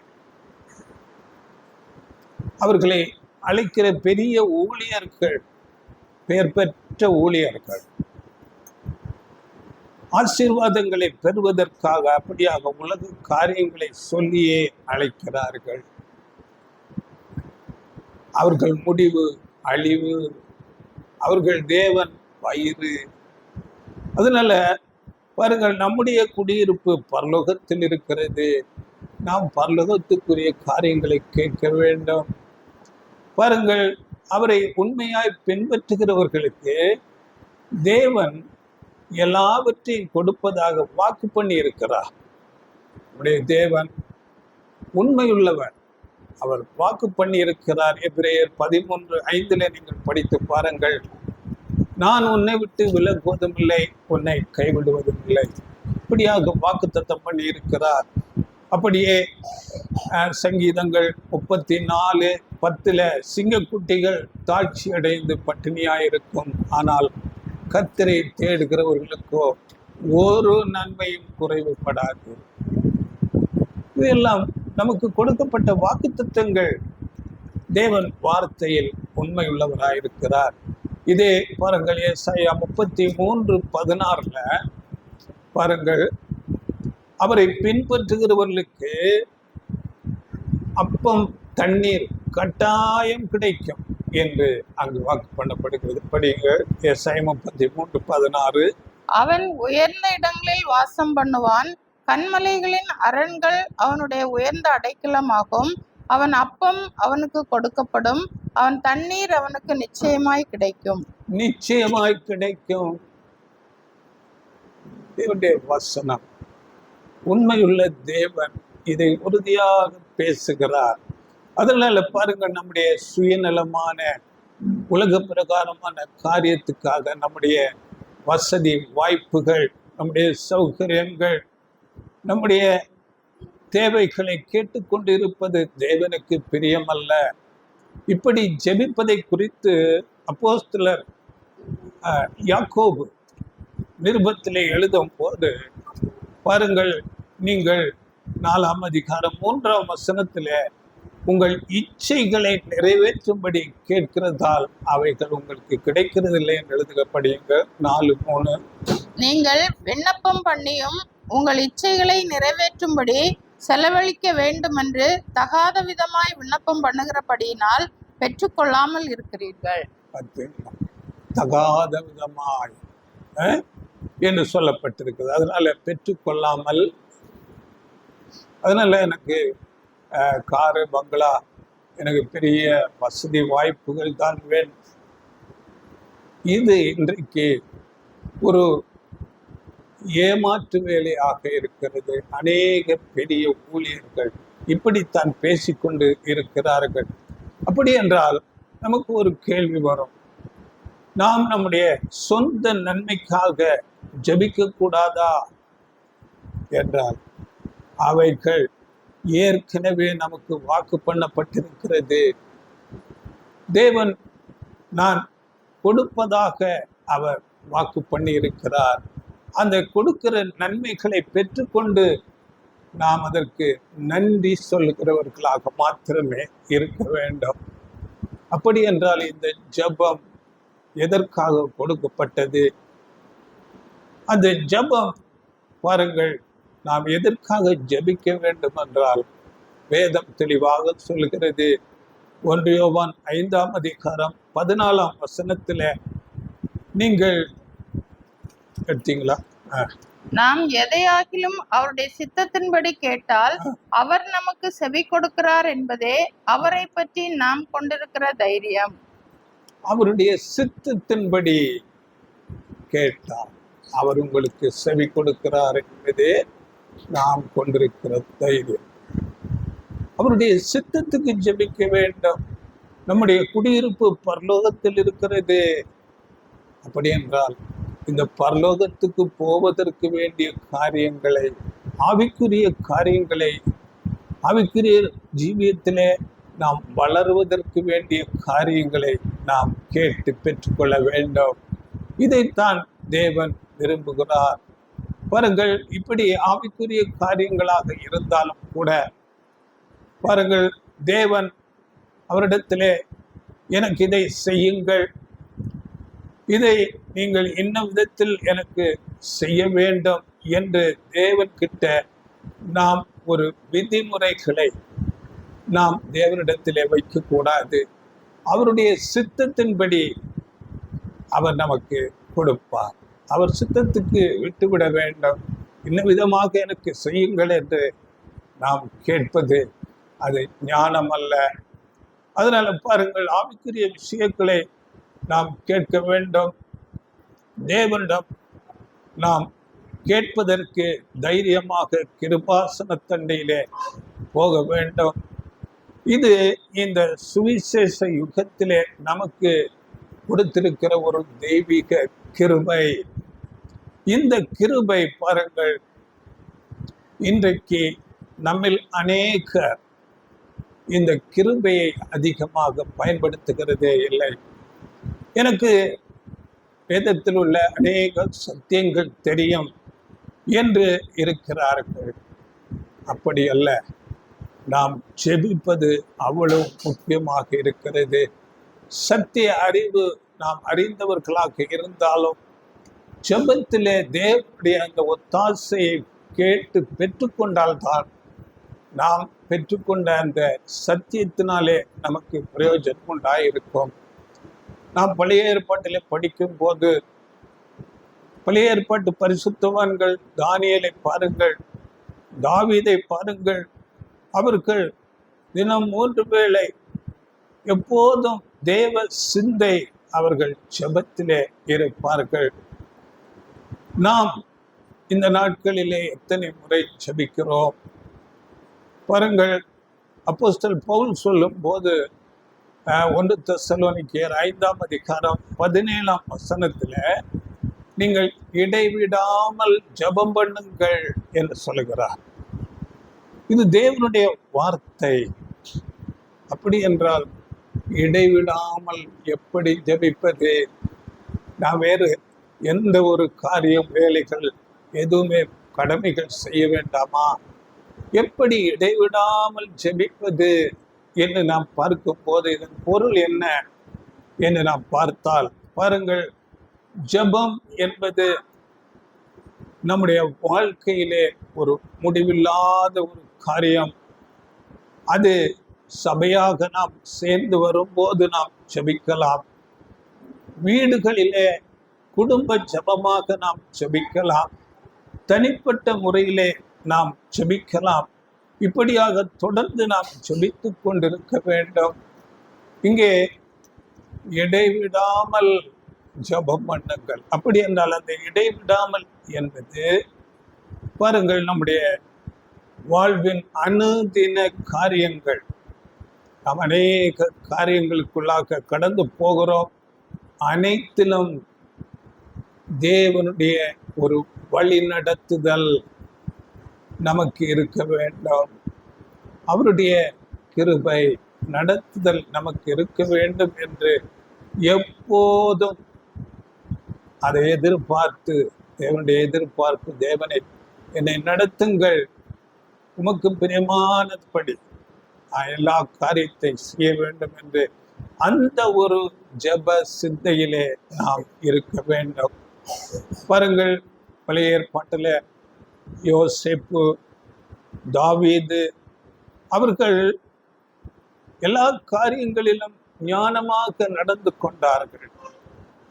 அவர்களை அழைக்கிற பெரிய ஊழியர்கள், பெயர் பெற்ற ஊழியர்கள், ஆசீர்வாதங்களை பெறுவதற்காக அப்படியாக உலக காரியங்களை சொல்லியே அழைக்கிறார்கள். அவர்கள் முடிவு அழிவு, அவர்கள் தேவன் வயிறு. அதனால பாருங்கள், நம்முடைய குடியிருப்பு பரலோகத்தில் இருக்கிறது. நாம் பரலோகத்துக்குரிய காரியங்களை கேட்க வேண்டும். பாருங்கள், அவரை உண்மையாய் பின்பற்றுகிறவர்களுக்கு தேவன் எல்லாவற்றையும் கொடுப்பதாக வாக்கு பண்ணி இருக்கிறார். நம்முடைய தேவன் உண்மையுள்ளவர், அவர் வாக்கு பண்ணி இருக்கிறார். எபிரேயர் 13:5 நீங்கள் படித்து பாருங்கள். நான் உன்னை விட்டு விலகுவதும் இல்லை, உன்னை கைவிடுவதும் இல்லை, இப்படியாக வாக்குத்தத்தம் பண்ணி இருக்கிறார். அப்படியே சங்கீதங்கள் 34:10 சிங்கக்குட்டிகள் தாட்சி அடைந்து பட்டினியாயிருக்கும், ஆனால் கர்த்தரை தேடுகிறவர்களுக்கோ ஒரு நன்மையும் குறைவுபடாது. இவையெல்லாம் நமக்கு கொடுக்கப்பட்ட வாக்குத்தத்தங்கள். தேவன் வார்த்தையில் உண்மை உள்ளவராயிருக்கிறார். இதே பாருங்கள், ஏசாயா 33:16 பாருங்கள், அவரை பின்பற்றுகிறவர்களுக்கு அப்பம் தண்ணீர் கட்டாயம் கிடைக்கும் என்று அங்கு வாக்கு பண்ணப்படுகிறது. படிங்கள், ஏசாயா 33:16. அவன் உயர்ந்த இடங்களில் வாசம் பண்ணுவான், கன்மலைகளின் அரண்கள் அவனுடைய உயர்ந்த அடைக்கலமாகும். அவன் அப்பம் அவனுக்கு கொடுக்கப்படும், அவன் தண்ணீர் அவனுக்கு நிச்சயமாய் கிடைக்கும். நிச்சயமாய் கிடைக்கும். தேவனுடைய வசனம் உண்மையுள்ள தேவன் இதை உறுதியாக பேசுகிறார். அதனால பாருங்க, நம்முடைய சுயநலமான உலக பிரகாரமான காரியத்துக்காக நம்முடைய வசதி வாய்ப்புகள், நம்முடைய சௌகரியங்கள், நம்முடைய தேவைகளை கேட்டுக்கொண்டு இருப்பது தேவனுக்கு பிரியமல்ல. இப்படி ஜெபிப்பதை குறித்து அப்போஸ்தலர் யாக்கோபு நிருபத்திலே எழுதும் போது பாருங்கள், நீங்கள் 4ஆம் அதிகாரம் 3ஆம் வசனத்திலே உங்கள் இச்சைகளை நிறைவேற்றும்படி கேட்கிறதால் அவைகள் உங்களுக்கு கிடைக்கிறதில்லை என்று எழுதுகப்படுங்க. 4:3. நீங்கள் விண்ணப்பம் பண்ணியும் உங்கள் இச்சைகளை நிறைவேற்றும்படி செலவழிக்க வேண்டுமென்று தகாத விதமாய் விண்ணப்பம் பண்ணுகிறபடியினால் பெற்றுக்கொள்ளாமல் இருக்கிறீர்கள். தகாத விதமாய் என்று சொல்லப்பட்டிருக்குது. அதனால பெற்றுக்கொள்ளாமல். அதனால எனக்கு காரு பங்களா, எனக்கு பெரிய வசதி வாய்ப்புகள் தான் வேணும். இது இன்றைக்கு ஒரு ஏமாற்று வேலையாக இருக்கிறது. அநேக பெரிய ஊழியர்கள் இப்படித்தான் பேசிக்கொண்டு இருக்கிறார்கள். அப்படி என்றால் நமக்கு ஒரு கேள்வி வரும், நாம் நம்முடைய சொந்த நன்மைக்காக ஜெபிக்க கூடாதா என்றால், அவைகள் ஏற்கனவே நமக்கு வாக்கு பண்ணப்பட்டிருக்கிறது. தேவன் நான் கொடுப்பதாக அவர் வாக்கு பண்ணி இருக்கிறார். அந்த கொடுக்கிற நன்மைகளை பெற்றுக்கொண்டு நாம் அதற்கு நன்றி சொல்லுகிறவர்களாக மாத்திரமே இருக்க வேண்டும். அப்படி என்றால் இந்த ஜெபம் எதற்காக கொடுக்கப்பட்டது? அந்த ஜெபம் பாருங்கள், நாம் எதற்காக ஜெபிக்க வேண்டும் என்றால் வேதம் தெளிவாக சொல்கிறது. 1 யோவான் 5ஆம் அதிகாரம் 14ஆம் வசனத்தில் நீங்கள் எடுத்தீங்களா? நாம் எதையாகிலும் அவருடைய சித்தத்தின்படி கேட்டால் அவர் நமக்கு செவி கொடுக்கிறார் என்பதே அவரை பற்றி நாம் கொண்டிருக்கிற தைரியம். அவருடைய சித்தத்தின்படி கேட்டால் அவர் உங்களுக்கு செவி கொடுக்கிறார் என்பதே நாம் கொண்டிருக்கிற தைரியம். அவருடைய சித்தத்துக்கு ஜெபிக்க வேண்டும். நம்முடைய குடியிருப்பு பரலோகத்தில் இருக்கிறது. அப்படி என்றால் இந்த பரலோகத்துக்கு போவதற்கு வேண்டிய காரியங்களை, ஆவிக்குரிய காரியங்களை, ஆவிக்குரிய ஜீவியத்திலே நாம் வளருவதற்கு வேண்டிய காரியங்களை நாம் கேட்டு பெற்றுக்கொள்ள வேண்டும். இதைத்தான் தேவன் விரும்புகிறார். பாருங்கள், இப்படி ஆவிக்குரிய காரியங்களாக இருந்தாலும் கூட பாருங்கள், தேவன் அவரிடத்திலே எனக்கு இதை செய்யுங்கள், இதை நீங்கள் இன்ன விதத்தில் எனக்கு செய்ய வேண்டும் என்று தேவன்கிட்ட நாம் ஒரு விதிமுறைகளை நாம் தேவனிடத்திலே வைக்கக்கூடாது. அவருடைய சித்தத்தின்படி அவர் நமக்கு கொடுப்பார். அவர் சித்தத்துக்கு விட்டுவிட வேண்டும். இன்ன விதமாக எனக்கு செய்யுங்கள் என்று நாம் கேட்பது அது ஞானம் அல்ல. அதனால பாருங்கள், ஆவிக்குரிய விஷயங்களை நாம் கேட்க வேண்டும். தேவனிடம் நாம் கேட்பதற்கு தைரியமாக கிருபாசன தண்டையிலே போக வேண்டும். இது இந்த சுவிசேஷ யுகத்திலே நமக்கு கொடுத்திருக்கிற ஒரு தெய்வீக கிருபை. இந்த கிருபை பாருங்கள், இன்றைக்கு நம்மில் அநேகர் இந்த கிருபையை அதிகமாக பயன்படுத்துகிறதே இல்லை. எனக்கு வேதத்தில் உள்ள அநேக சத்தியங்கள் தெரியும் என்று இருக்கிறார்கள். அப்படி அல்ல, நாம் ஜெபிப்பது அவ்வளவு முக்கியமாக இருக்கிறது. சத்திய அறிவு நாம் அறிந்தவர்களாக இருந்தாலும் ஜெபத்திலே தேவனுடைய அந்த ஒத்தாசையை கேட்டு பெற்றுக்கொண்டால்தான் நாம் பெற்றுக்கொண்ட அந்த சத்தியத்தினாலே நமக்கு பிரயோஜனம் உண்டாயிருக்கும். நாம் பழைய ஏற்பாட்டிலே படிக்கும் போது பழைய ஏற்பாட்டு பரிசுத்தவான்கள் தானியேலை பாருங்கள், தாவீதை பாருங்கள். அவர்கள் தினம் 3 வேளை எப்போதும் தேவ சிந்தை அவர்கள் ஜெபத்திலே இருப்பார்கள். நாம் இந்த நாட்களிலே எத்தனை முறை ஜெபிக்கிறோம் பாருங்கள். அப்போஸ்தலன் பவுல் சொல்லும் போது 1 தெசலோனிக்கேயர் 5ஆம் அதிகாரம் 17ஆம் வசனத்துல நீங்கள் இடைவிடாமல் ஜெபம் பண்ணுங்கள் என்று சொல்லுகிறார். இது தேவனுடைய வார்த்தை. அப்படி என்றால் இடைவிடாமல் எப்படி ஜெபிப்பது? நான் வேறு எந்த ஒரு காரியம், வேலைகள், எதுவுமே கடமைகள் செய்ய வேண்டாமா? எப்படி இடைவிடாமல் ஜெபிப்பது என்று நாம் பார்க்கும் போது இதன் பொருள் என்ன என்று நாம் பார்த்தால், பாருங்கள், ஜெபம் என்பது நம்முடைய வாழ்க்கையிலே ஒரு முடிவில்லாத ஒரு காரியம். அது சபையாக நாம் சேர்ந்து வரும்போது நாம் ஜெபிக்கலாம், வீடுகளிலே குடும்ப ஜெபமாக நாம் ஜெபிக்கலாம், தனிப்பட்ட முறையிலே நாம் ஜெபிக்கலாம். இப்படியாக தொடர்ந்து நாம் ஜெபித்து கொண்டிருக்க வேண்டும். இங்கே இடைவிடாமல் ஜெபம் பண்ணுங்கள். அப்படி என்றால் அந்த இடைவிடாமல் என்பது, பாருங்கள், நம்முடைய வாழ்வின் அனுதின காரியங்கள், நாம் அநேக காரியங்களுக்குள்ளாக கடந்து போகிறோம். அனைத்திலும் தேவனுடைய ஒரு வழி நடத்துதல் நமக்கு இருக்க வேண்டும். அவருடைய கிருபை நடத்துதல் நமக்கு இருக்க வேண்டும் என்று எப்போதும் அதை எதிர்பார்த்து, தேவனுடைய எதிர்பார்ப்பு, தேவனை என்னை நடத்துங்கள், உமக்கு பிரியமானபடி எல்லா காரியத்தை செய்ய வேண்டும் என்று அந்த ஒரு ஜெப சிந்தையிலே நாம் இருக்க வேண்டும். பாருங்கள், பழைய ஏற்பாட்டில் யோசேப்பு, தாவீது, அவர்கள் எல்லா காரியங்களிலும் ஞானமாக நடந்து கொண்டார்கள்.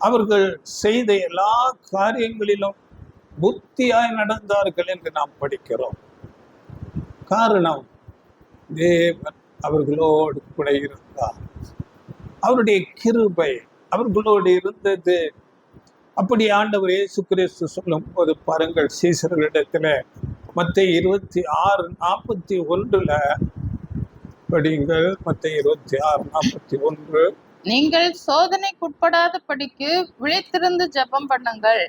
அவர்கள் செய்த எல்லா காரியங்களிலும் புத்தியாய் நடந்தார்கள் என்று நாம் படிக்கிறோம். காரணம், தேவன் அவர்களோடு கூட இருந்தார். அவருடைய கிருபை அவர்களோடு இருந்தது. அப்படி ஆண்டவர் இயேசு கிறிஸ்து சொல்லும் போது பாருங்கள், சீசர்களிடத்துல மத்தேயு 26:41 படிங்கள். மத்தேயு 26:41, நீங்கள் சோதனைக்குட்படாதபடிக்கு விழித்திருந்து ஜெபம் பண்ணுங்கள்,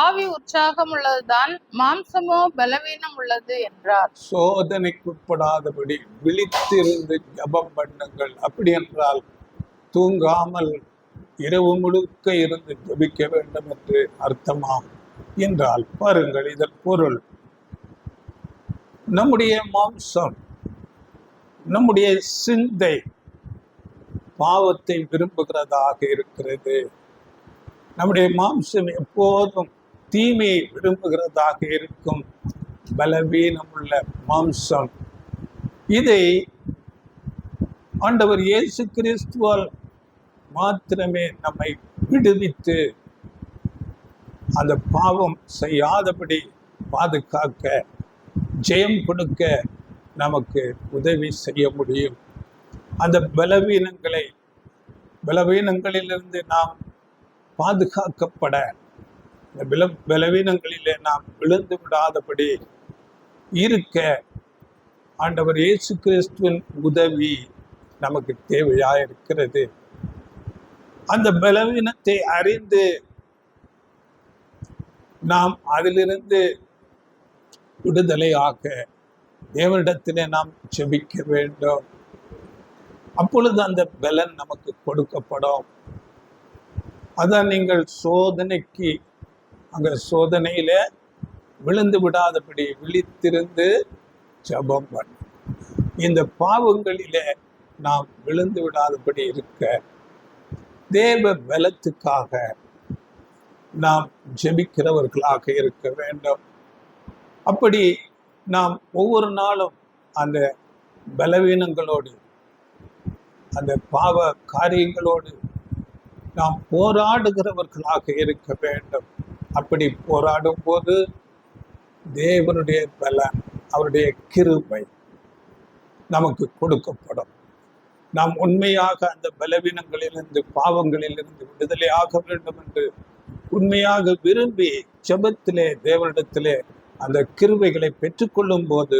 ஆவி உற்சாகம் உள்ளதுதான், மாம்சமோ பலவீனம் உள்ளது என்றார். சோதனைக்குட்படாதபடி விழித்திருந்து ஜெபம் பண்ணுங்கள். அப்படி என்றால் தூங்காமல் இரவு முழுக்க இருந்து ஜெபிக்க வேண்டும் என்று அர்த்தமாகும். என்றால் பாருங்கள், இதன் பொருள், நம்முடைய மாம்சம், நம்முடைய சிந்தை பாவத்தை விரும்புகிறதாக இருக்கிறது. நம்முடைய மாம்சம் எப்போதும் தீமையை விரும்புகிறதாக இருக்கும். பலவீனமுள்ள மாம்சம். இதை ஆண்டவர் இயேசு கிறிஸ்துவால் மாத்திரமே நம்மை விடுவித்து அந்த பாவம் செய்யாதபடி பாதுகாக்க, ஜெயம் கொடுக்க நமக்கு உதவி செய்ய முடியும். அந்த பலவீனங்களிலிருந்து நாம் பாதுகாக்கப்பட, பலவீனங்களிலே நாம் விழுந்து விடாதபடி இருக்க ஆண்டவர் இயேசு கிறிஸ்துவின் உதவி நமக்கு தேவையாயிருக்கிறது. அந்த பலவீனத்தை அறிந்து நாம் அதிலிருந்து விடுதலையாக தேவனிடத்திலே நாம் ஜெபிக்க வேண்டும். அப்பொழுது அந்த பலன் நமக்கு கொடுக்கப்படும். அதான் நீங்கள் சோதனைக்கு, அங்க சோதனையில விழுந்து விடாதபடி விழித்திருந்து ஜெபம் பண்ண, இந்த பாவங்களிலே நாம் விழுந்து விடாதபடி இருக்க தேவ பலத்துக்காக நாம் ஜெபிக்கிறவர்களாக இருக்க வேண்டும். அப்படி நாம் ஒவ்வொரு நாளும் அந்த பலவீனங்களோடு, அந்த பாவ காரியங்களோடு நாம் போராடுகிறவர்களாக இருக்க வேண்டும். அப்படி போராடும் போது தேவனுடைய பலன், அவருடைய கிருபை நமக்கு கொடுக்கப்படும். நாம் உண்மையாக அந்த பலவீனங்களிலிருந்து, பாவங்களிலிருந்து விடுதலை ஆக வேண்டும் என்று உண்மையாக விரும்பி ஜெபத்திலே தேவனிடத்திலே அந்த கிருபைகளை பெற்றுக்கொள்ளும் போது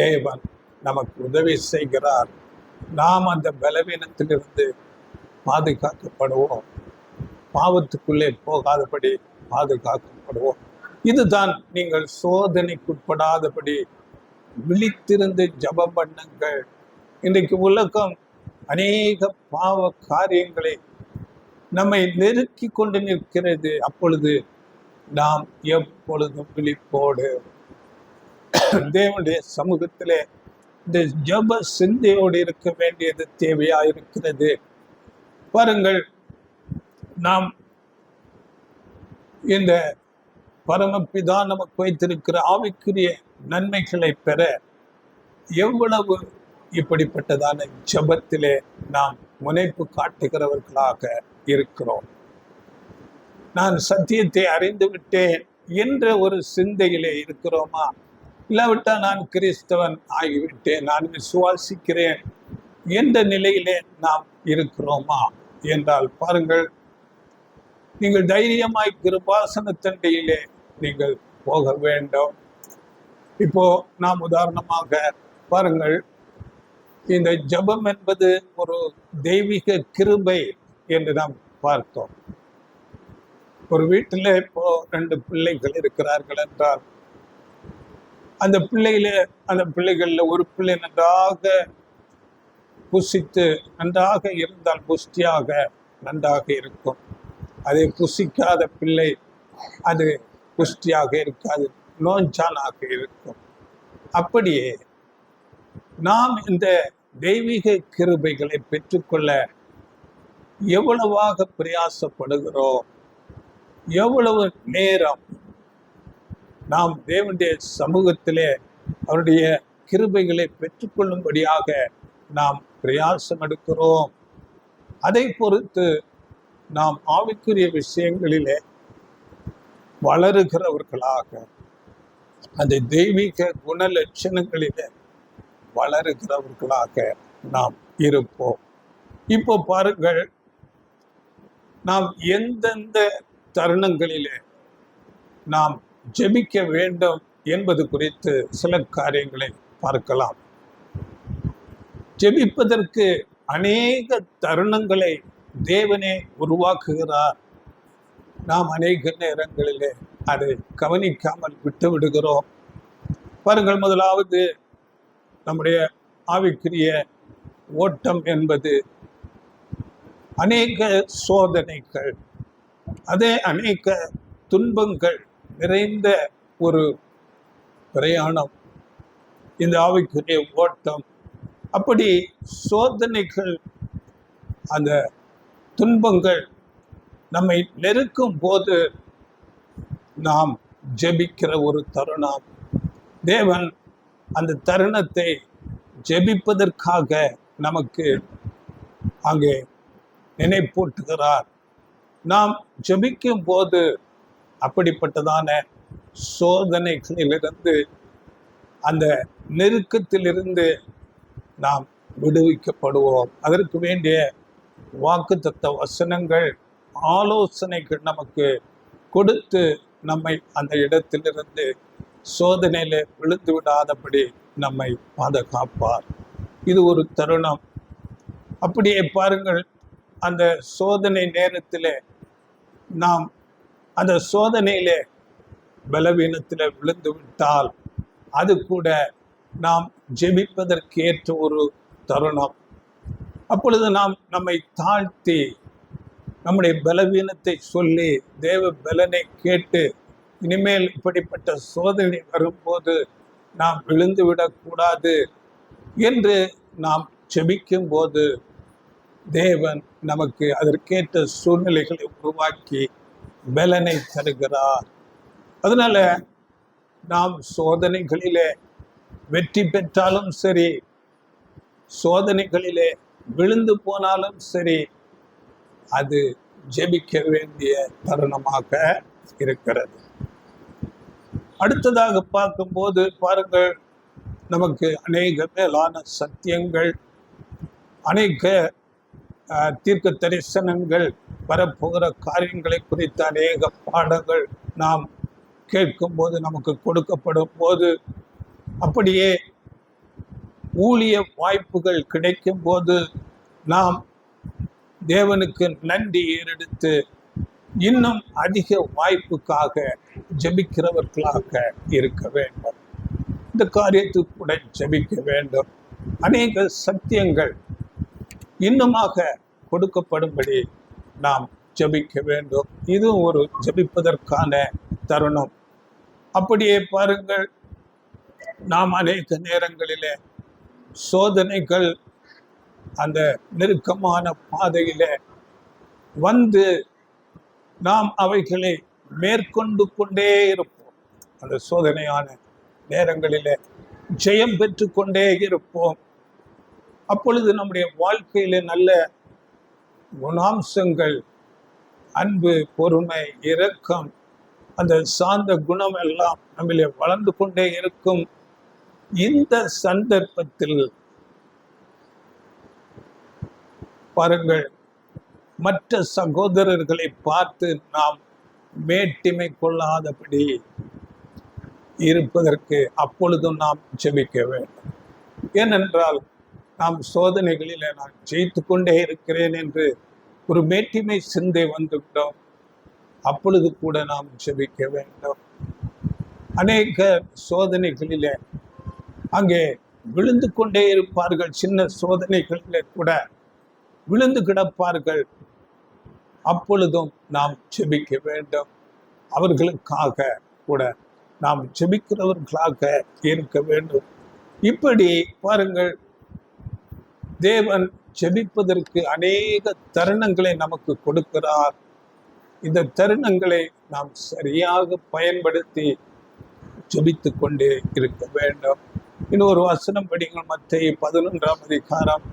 தேவன் நமக்கு உதவி செய்கிறார். நாம் அந்த பலவீனத்திலிருந்து பாதுகாக்கப்படுவோம். பாவத்துக்குள்ளே போகாதபடி பாதுகாக்கப்படுவோம். இதுதான் நீங்கள் சோதனைக்குட்படாதபடி விழித்திருந்து ஜெபம் பண்ணுங்கள். இன்றைக்கு உலகம் அநேக பாவ காரியங்களை நம்மை நெருக்கி கொண்டு நிற்கிறது. அப்பொழுது நாம் எப்பொழுதும் விழிப்போடு தேவனுடைய சமூகத்திலே இந்த ஜெப சிந்தையோடு இருக்க வேண்டியது தேவையா இருக்கிறது. பாருங்கள், நாம் இந்த பரமபிதா நமக்கு வைத்திருக்கிற ஆவிக்குரிய நன்மைகளை பெற எவ்வளவு இப்படிப்பட்டதான ஜெபத்திலே நாம் முனைப்பு காட்டுகிறவர்களாக இருக்கிறோம். நான் சத்தியத்தை அறிந்து விட்டேன் என்ற ஒரு சிந்தையிலே இருக்கிறோமா? இல்லாவிட்டால் நான் கிறிஸ்தவன் ஆகிவிட்டேன், நான் விசுவாசிக்கிறேன் என்ற நிலையிலே நாம் இருக்கிறோமா என்றால் பாருங்கள், நீங்கள் தைரியமாய் கிருபாசன தண்டையிலே நீங்கள் போக வேண்டும். இப்போ நாம் உதாரணமாக பாருங்கள், இந்த ஜெபம் என்பது ஒரு தெய்வீக கிருபை என்று நாம் பார்த்தோம். ஒரு வீட்டில் இப்போ 2 பிள்ளைகள் இருக்கிறார்கள் என்றால் அந்த பிள்ளைகள்ல ஒரு பிள்ளை நன்றாக புசித்து நன்றாக இருந்தால் புஷ்டியாக நன்றாக இருக்கும். அதை புசிக்காத பிள்ளை அது புஷ்டியாக இருக்காது, நோஞ்சானாக இருக்கும். அப்படியே நாம் இந்த தெய்வீக கிருபைகளை பெற்றுக்கொள்ள எவ்வளவாக பிரயாசப்படுகிறோம், எவ்வளவு நேரம் நாம் தேவனுடைய சமூகத்திலே அவருடைய கிருபைகளை பெற்றுக்கொள்ளும்படியாக நாம் பிரயாசம் எடுக்கிறோம். அதை பொறுத்து நாம் ஆவிக்குரிய விஷயங்களிலே வளருகிறவர்களாக, அந்த தெய்வீக குண லட்சணங்களிலே வளருகிறவர்களாக நாம் இருப்போம். இப்போ பாருங்கள், நாம் எந்தெந்த தருணங்களிலே நாம் ஜெபிக்க வேண்டும் என்பது குறித்து சில காரியங்களை பார்க்கலாம். ஜெபிப்பதற்கு அநேக தருணங்களை தேவனே உருவாக்குகிறார். நாம் அநேக நேரங்களிலே அதை கவனிக்காமல் விட்டு விடுகிறோம். பாருங்கள், முதலாவது நம்முடைய ஆவிக்குரிய ஓட்டம் என்பது அநேக சோதனைகள், அதே அநேக துன்பங்கள் நிறைந்த ஒரு பிரயாணம் இந்த ஆவிக்குரிய ஓட்டம். அப்படி சோதனைகள், அந்த துன்பங்கள் நம்மை நெருக்கும் போது நாம் ஜெபிக்கிற ஒரு தருணம். தேவன் அந்த தருணத்தை ஜெபிப்பதற்காக நமக்கு அங்கே நினைப்பூட்டுகிறார். நாம் ஜெபிக்கும் போது அப்படிப்பட்டதான சோதனைகளிலிருந்து, அந்த நெருக்கத்திலிருந்து நாம் விடுவிக்கப்படுவோம். அதற்கு வேண்டிய வாக்குத்தத்த வசனங்கள், ஆலோசனைகள் நமக்கு கொடுத்து நம்மை அந்த இடத்திலிருந்து சோதனையில விழுந்து விடாதபடி நம்மை பாதுகாப்பார். இது ஒரு தருணம். அப்படியே பாருங்கள், அந்த சோதனை நேரத்தில் நாம் அந்த சோதனையிலே பலவீனத்தில் விழுந்து விட்டால் அது கூட நாம் ஜெபிப்பதற்கு ஏற்ற ஒரு தருணம். அப்பொழுது நாம் நம்மை தாழ்த்தி நம்முடைய பலவீனத்தை சொல்லி தேவ பலனை கேட்டு, இனிமேல் இப்படிப்பட்ட சோதனை வரும்போது நாம் விழுந்து விடக்கூடாது என்று நாம் ஜெபிக்கும் போது தேவன் நமக்கு அதற்கேற்ற சூழ்நிலைகளை உருவாக்கி பலனை தருகிறார். அதனால நாம் சோதனைகளிலே வெற்றி பெற்றாலும் சரி, சோதனைகளிலே விழுந்து போனாலும் சரி, அது ஜெபிக்க வேண்டிய தருணமாக இருக்கிறது. அடுத்ததாக பார்க்கும்போது பாருங்கள், நமக்கு அநேக மேலான சத்தியங்கள், அநேக தீர்க்க தரிசனங்கள், வரப்போகிற காரியங்களை குறித்த அநேக பாடங்கள் நாம் கேட்கும் போது, நமக்கு கொடுக்கப்படும் போது, அப்படியே ஊழிய வாய்ப்புகள் கிடைக்கும் போது நாம் தேவனுக்கு நன்றி ஏறெடுத்து இன்னும் அதிக வாய்ப்புக்காக ஜெபிக்கிறவர்களாக இருக்க வேண்டும். இந்த காரியத்துக்கு கூட ஜெபிக்க வேண்டும். அநேக சத்தியங்கள் இன்னுமாக கொடுக்கப்படும்படி நாம் ஜெபிக்க வேண்டும். இது ஒரு ஜெபிப்பதற்கான தருணம். அப்படியே பாருங்கள், நாம் அநேக நேரங்களிலே சோதனைகள் அந்த நெருக்கமான பாதையில வந்து நாம் அவைகளை மேற்கொண்டு கொண்டே இருப்போம். அந்த சோதனையான நேரங்களிலே ஜெயம் பெற்று கொண்டே இருப்போம். அப்பொழுது நம்முடைய வாழ்க்கையில நல்ல குணாம்சங்கள், அன்பு, பொறுமை, இரக்கம், அந்த சாந்த குணம் எல்லாம் நம்மளே வளர்ந்து கொண்டே இருக்கும். இந்த சந்தர்ப்பத்தில் பாருங்கள், மற்ற சகோதரர்களை பார்த்து நாம் மேட்டிமை கொள்ளாதபடி இருப்பதற்கு அப்பொழுதும் நாம் ஜெபிக்க வேண்டும். ஏனென்றால் நாம் சோதனைகளில் நான் ஜெயித்து கொண்டே இருக்கிறேன் என்று ஒரு மேட்டிமை சிந்தை வந்துவிட்டோம். அப்பொழுது கூட நாம் ஜெபிக்க வேண்டும். அநேக சோதனைகளிலே அங்கே விழுந்து கொண்டே இருப்பார்கள். சின்ன சோதனைகளிலே கூட விழுந்து கிடப்பார்கள். அப்பொழுதும் நாம் ஜெபிக்க வேண்டும். அவர்களுக்காக கூட நாம் ஜெபிக்கிறவர்களாக இருக்க வேண்டும். இப்படி பாருங்கள், தேவன் ஜெபிப்பதற்கு அநேக தருணங்களை நமக்கு கொடுக்கிறார். இந்த தருணங்களை நாம் சரியாக பயன்படுத்தி ஜெபித்து கொண்டே இருக்க வேண்டும். இன்னொரு வசனம் படிங்கள். மத்தேயு 11ஆம் அதிகாரம்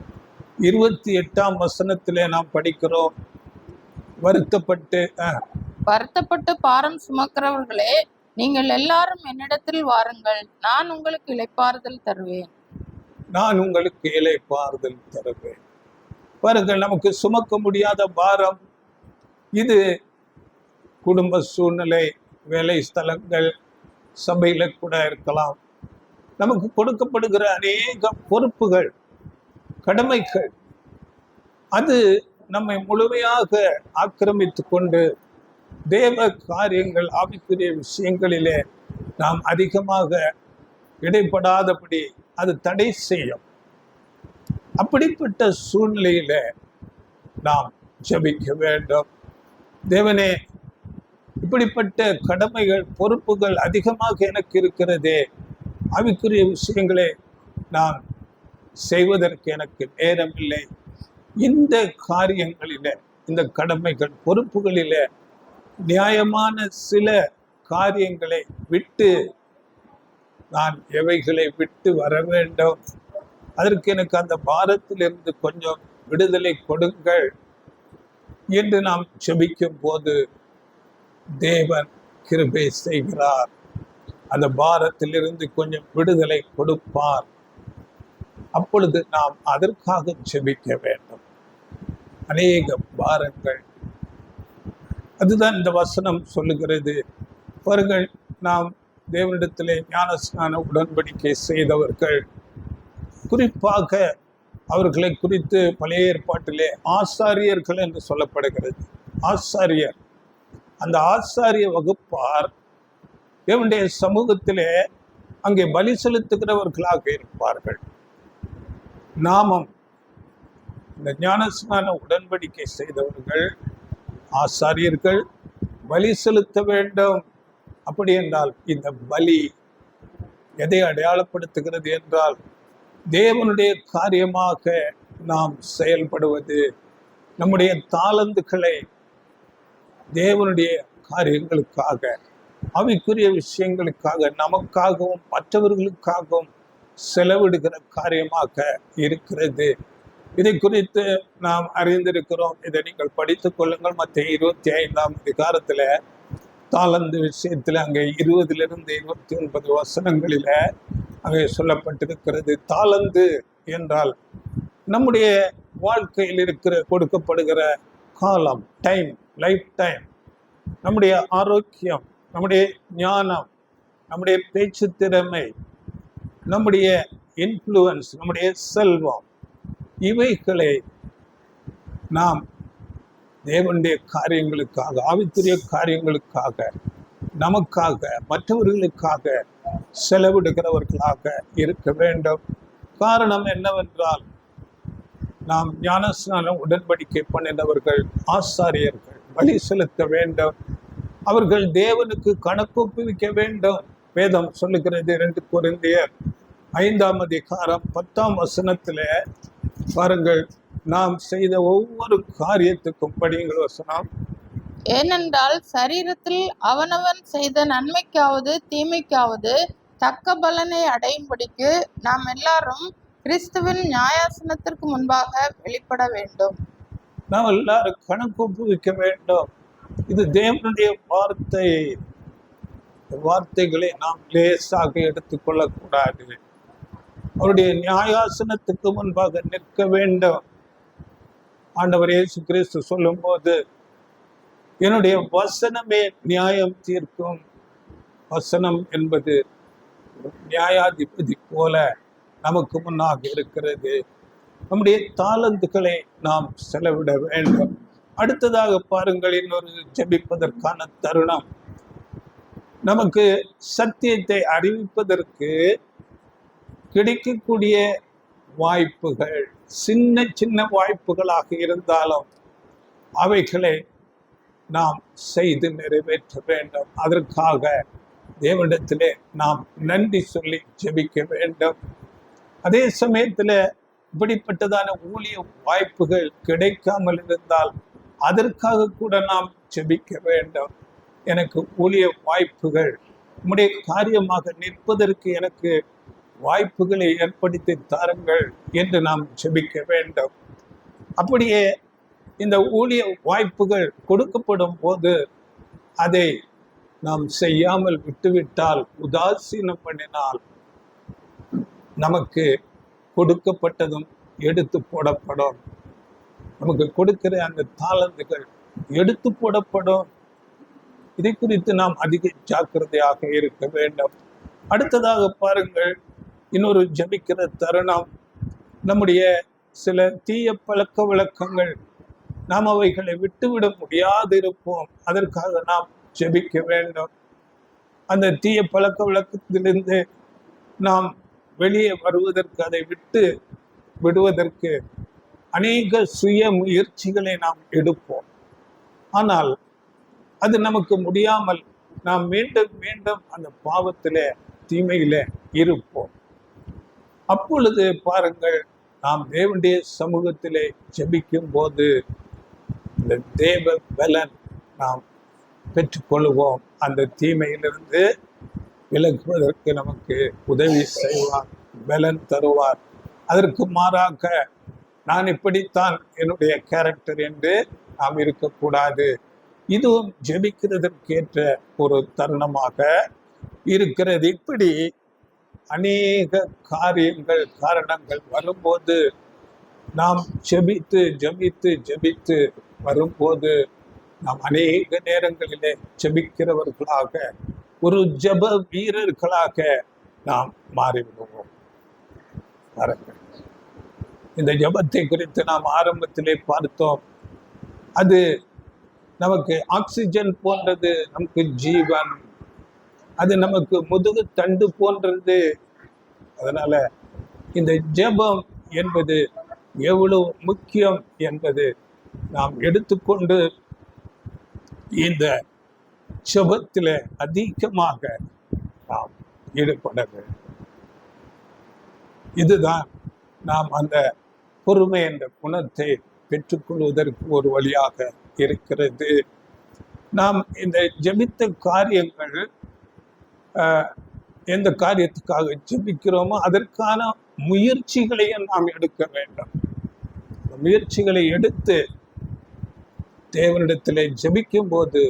28ஆம் வசனத்திலே நாம் படிக்கிறோம், வருத்தப்பட்டு பாரம் சுமக்கிறவர்களே, நீங்கள் எல்லாரும் என்னிடத்தில் வாருங்கள், நான் உங்களுக்கு இளைப்பாறுதல் தருவேன். நான் உங்களுக்கு இளைப்பாறுதல் தருவேன். பாருங்கள், நமக்கு சுமக்க முடியாத பாரம் இது குடும்ப சூழ்நிலை, வேலை ஸ்தலங்கள், சபையில கூட இருக்கலாம். நமக்கு கொடுக்கப்படுகிற அநேக பொறுப்புகள், கடமைகள், அது நம்மை முழுமையாக ஆக்கிரமித்து கொண்டு தேவ காரியங்கள், ஆவிக்குரிய விஷயங்களிலே நாம் அதிகமாக இடைப்படாதபடி அது தடை செய்யும். அப்படிப்பட்ட சூழ்நிலையில நாம் ஜெபிக்க வேண்டும். தேவனே, இப்படிப்பட்ட கடமைகள், பொறுப்புகள் அதிகமாக எனக்கு இருக்கிறதே, ஆவிக்குரிய விஷயங்களை நான் செய்வதற்கு எனக்கு நேரம் இல்லை. இந்த காரியங்களில, இந்த கடமைகள், பொறுப்புகளில நியாயமான சில காரியங்களை விட்டு நான் எவைகளை விட்டு வர வேண்டும், அதற்கு எனக்கு அந்த பாரத்திலிருந்து கொஞ்சம் விடுதலை கொடுங்கள் என்று நாம் ஜெபிக்கும் போது தேவன் கிருபை செய்கிறார். அந்த பாரத்திலிருந்து கொஞ்சம் விடுதலை கொடுப்பார். அப்பொழுது நாம் அதற்காக ஜெபிக்க வேண்டும். அநேக பாரங்கள், அதுதான் இந்த வசனம் சொல்லுகிறது. பாருங்கள், நாம் தேவனிடத்திலே ஞானஸ்நான உடன்படிக்கை செய்தவர்கள், குறிப்பாக அவர்களை குறித்து பழைய ஏற்பாட்டிலே ஆசாரியர்கள் என்று சொல்லப்படுகிறது. ஆசாரியர், அந்த ஆசாரிய வகுப்பார் தேவனுடைய சமூகத்திலே அங்கே பலி செலுத்துகிறவர்களாக இருப்பார்கள். நாமும் இந்த ஞானஸ்நான உடன்படிக்கை செய்தவர்கள், ஆசாரியர்கள், பலி செலுத்த வேண்டும். அப்படி என்றால் இந்த பலி எதை அடையாளப்படுத்துகிறது என்றால், தேவனுடைய காரியமாக நாம் செயல்படுவது, நம்முடைய தாளந்துகளை தேவனுடைய காரியங்களுக்காக, ஆவிக்குரிய விஷயங்களுக்காக, நமக்காகவும் மற்றவர்களுக்காகவும் செலவிடுகிற காரியமாக இருக்கிறது. இதை குறித்து நாம் அறிந்திருக்கிறோம். இதை நீங்கள் படித்துக் கொள்ளுங்கள். மத்தேயு 25ஆம் அதிகாரத்துல தாளந்து விஷயத்துல அங்கே 20லிருந்து 29 வசனங்களில அங்கே சொல்லப்பட்டிருக்கிறது. தாளந்து என்றால் நம்முடைய வாழ்க்கையில் இருக்கிற கொடுக்கப்படுகிற காலம், டைம், லைஃப் டைம், நம்முடைய ஆரோக்கியம், நம்முடைய ஞானம், நம்முடைய பேச்சு திறமை, நம்முடைய இன்ஃப்ளூயன்ஸ், நம்முடைய செல்வம், இவைகளை நாம் தேவனுடைய காரியங்களுக்காக, ஆவிக்குரிய காரியங்களுக்காக, நமக்காக, மற்றவர்களுக்காக செலவிடுகிறவர்களாக இருக்க வேண்டும். காரணம் என்னவென்றால், நாம் ஞானஸ்நானம் உடன்படிக்கை பண்ணினவர்கள், ஆசாரியர்கள் பலி செலுத்த வேண்டும். அவர்கள் தேவனுக்கு கணக்கொப்புவிக்க வேண்டும். வேதம் சொல்லுகிறது 2 கொரிந்தியர் 5:10 பாருங்கள், நாம் செய்த ஒவ்வொரு காரியத்துக்கும் படியுங்கள் வசனம். ஏனென்றால் சரீரத்தில் அவனவன் செய்த நன்மைக்காவது தீமைக்காவது தக்க பலனை அடையும்படிக்கு நாம் எல்லாரும் கிறிஸ்துவின் நியாயாசனத்திற்கு முன்பாக வெளிப்பட வேண்டும். நாம் எல்லாரும் கணக்கொப்புவிக்க வேண்டும். இது தேவனுடைய வார்த்தை. வார்த்தைகளை நாம் லேசாக எடுத்துக்கொள்ளக்கூடாது. அவருடைய நியாயாசனத்துக்கு முன்பாக நிற்க வேண்டும். ஆண்டவர் இயேசு கிறிஸ்து சொல்லும் போது, என்னுடைய வசனமே நியாயம் தீர்க்கும். வசனம் என்பது நியாயாதிபதி போல நமக்கு முன்னாக இருக்கிறது. நம்முடைய தாளந்துகளை நாம் செலவிட வேண்டும். அடுத்ததாக பாருங்கள், இன்னொரு ஜெபிப்பதற்கான தருணம். நமக்கு சத்தியத்தை அறிவிப்பதற்கு கிடைக்கக்கூடிய வாய்ப்புகள் சின்ன சின்ன வாய்ப்புகளாக இருந்தாலும் அவைகளை நாம் செய்து நிறைவேற்ற வேண்டும். அதற்காக தேவனிடத்திலே நாம் நன்றி சொல்லி ஜெபிக்க வேண்டும். அதே சமயத்தில் இப்படிப்பட்டதான ஊழிய வாய்ப்புகள் கிடைக்காமல் இருந்தால் அதற்காக கூட நாம் ஜெபிக்க வேண்டும். எனக்கு ஊழிய வாய்ப்புகள், உம்முடைய காரியமாக நிற்பதற்கு எனக்கு வாய்ப்புகளை ஏற்படுத்தி தாருங்கள் என்று நாம் ஜெபிக்க வேண்டும். அப்படியே இந்த ஊழிய வாய்ப்புகள் கொடுக்கப்படும் போது அதை நாம் செய்யாமல் விட்டுவிட்டால், உதாசீனம் பண்ணினால், நமக்கு கொடுக்கப்பட்டதும் எடுத்து போடப்படும். நமக்கு கொடுக்கிற அந்த தாளந்துகள் எடுத்து போடப்படும். இதை குறித்து நாம் அதிக ஜாக்கிரதையாக இருக்க வேண்டும். அடுத்ததாக பாருங்கள், இன்னொரு ஜெபிக்கிற தருணம். நம்முடைய சில தீய பழக்க வழக்கங்கள், நாம் அவைகளை விட்டுவிட முடியாது இருப்போம். அதற்காக நாம் ஜெபிக்க வேண்டும். அந்த தீய பழக்க வழக்கத்திலிருந்து நாம் வெளியே வருவதற்கு, அதை விடுவதற்கு அநேக சுய முயற்சிகளை நாம் எடுப்போம். ஆனால் அது நமக்கு முடியாமல் நாம் மீண்டும் மீண்டும் அந்த பாவத்திலே, தீமையிலே இருப்போம். அப்பொழுது பாருங்கள், நாம் தேவனுடைய சமூகத்திலே ஜெபிக்கும் போது இந்த தேவ பலன் நாம் பெற்றுக்கொள்வோம். அந்த தீமையிலிருந்து விலகுவதற்கு நமக்கு உதவி செய்வார், பலன் தருவார். அதற்கு மாறாக நான் இப்படித்தான் என்னுடைய கேரக்டர் என்று நாம் இருக்கக்கூடாது. இதுவும் ஜெபிக்கிறதற்கேற்ற ஒரு தருணமாக இருக்கிறது. இப்படி அநேக காரணங்கள் வரும்போது நாம் ஜெபித்து வரும்போது நாம் அநேக நேரங்களிலே ஜெபிக்கிறவர்களாக, ஒரு ஜெப வீரர்களாக நாம் மாறிவிடுவோம். இந்த ஜெபத்தை குறித்து நாம் ஆரம்பத்திலே பார்த்தோம். அது நமக்கு ஆக்சிஜன் போன்றது, நமக்கு ஜீவன். அது நமக்கு முதுகு தண்டு போன்றது. அதனால இந்த ஜெபம் என்பது எவ்வளவு முக்கியம் என்பது நாம் எடுத்துக்கொண்டு இந்த ஜெபத்தில் அதிகமாக நாம் ஈடுபட வேண்டும். இதுதான் நாம் அந்த பொறுமை என்ற குணத்தை பெற்றுக்கொள்வதற்கு ஒரு வழியாக இருக்கிறது. நாம் இந்த ஜெபித்த காரியங்கள், எந்த காரியத்துக்காக ஜெபிக்கிறோமோ அதற்கான முயற்சிகளையும் நாம் எடுக்க வேண்டும். முயற்சிகளை எடுத்து தேவனிடத்திலே ஜெபிக்கும் போது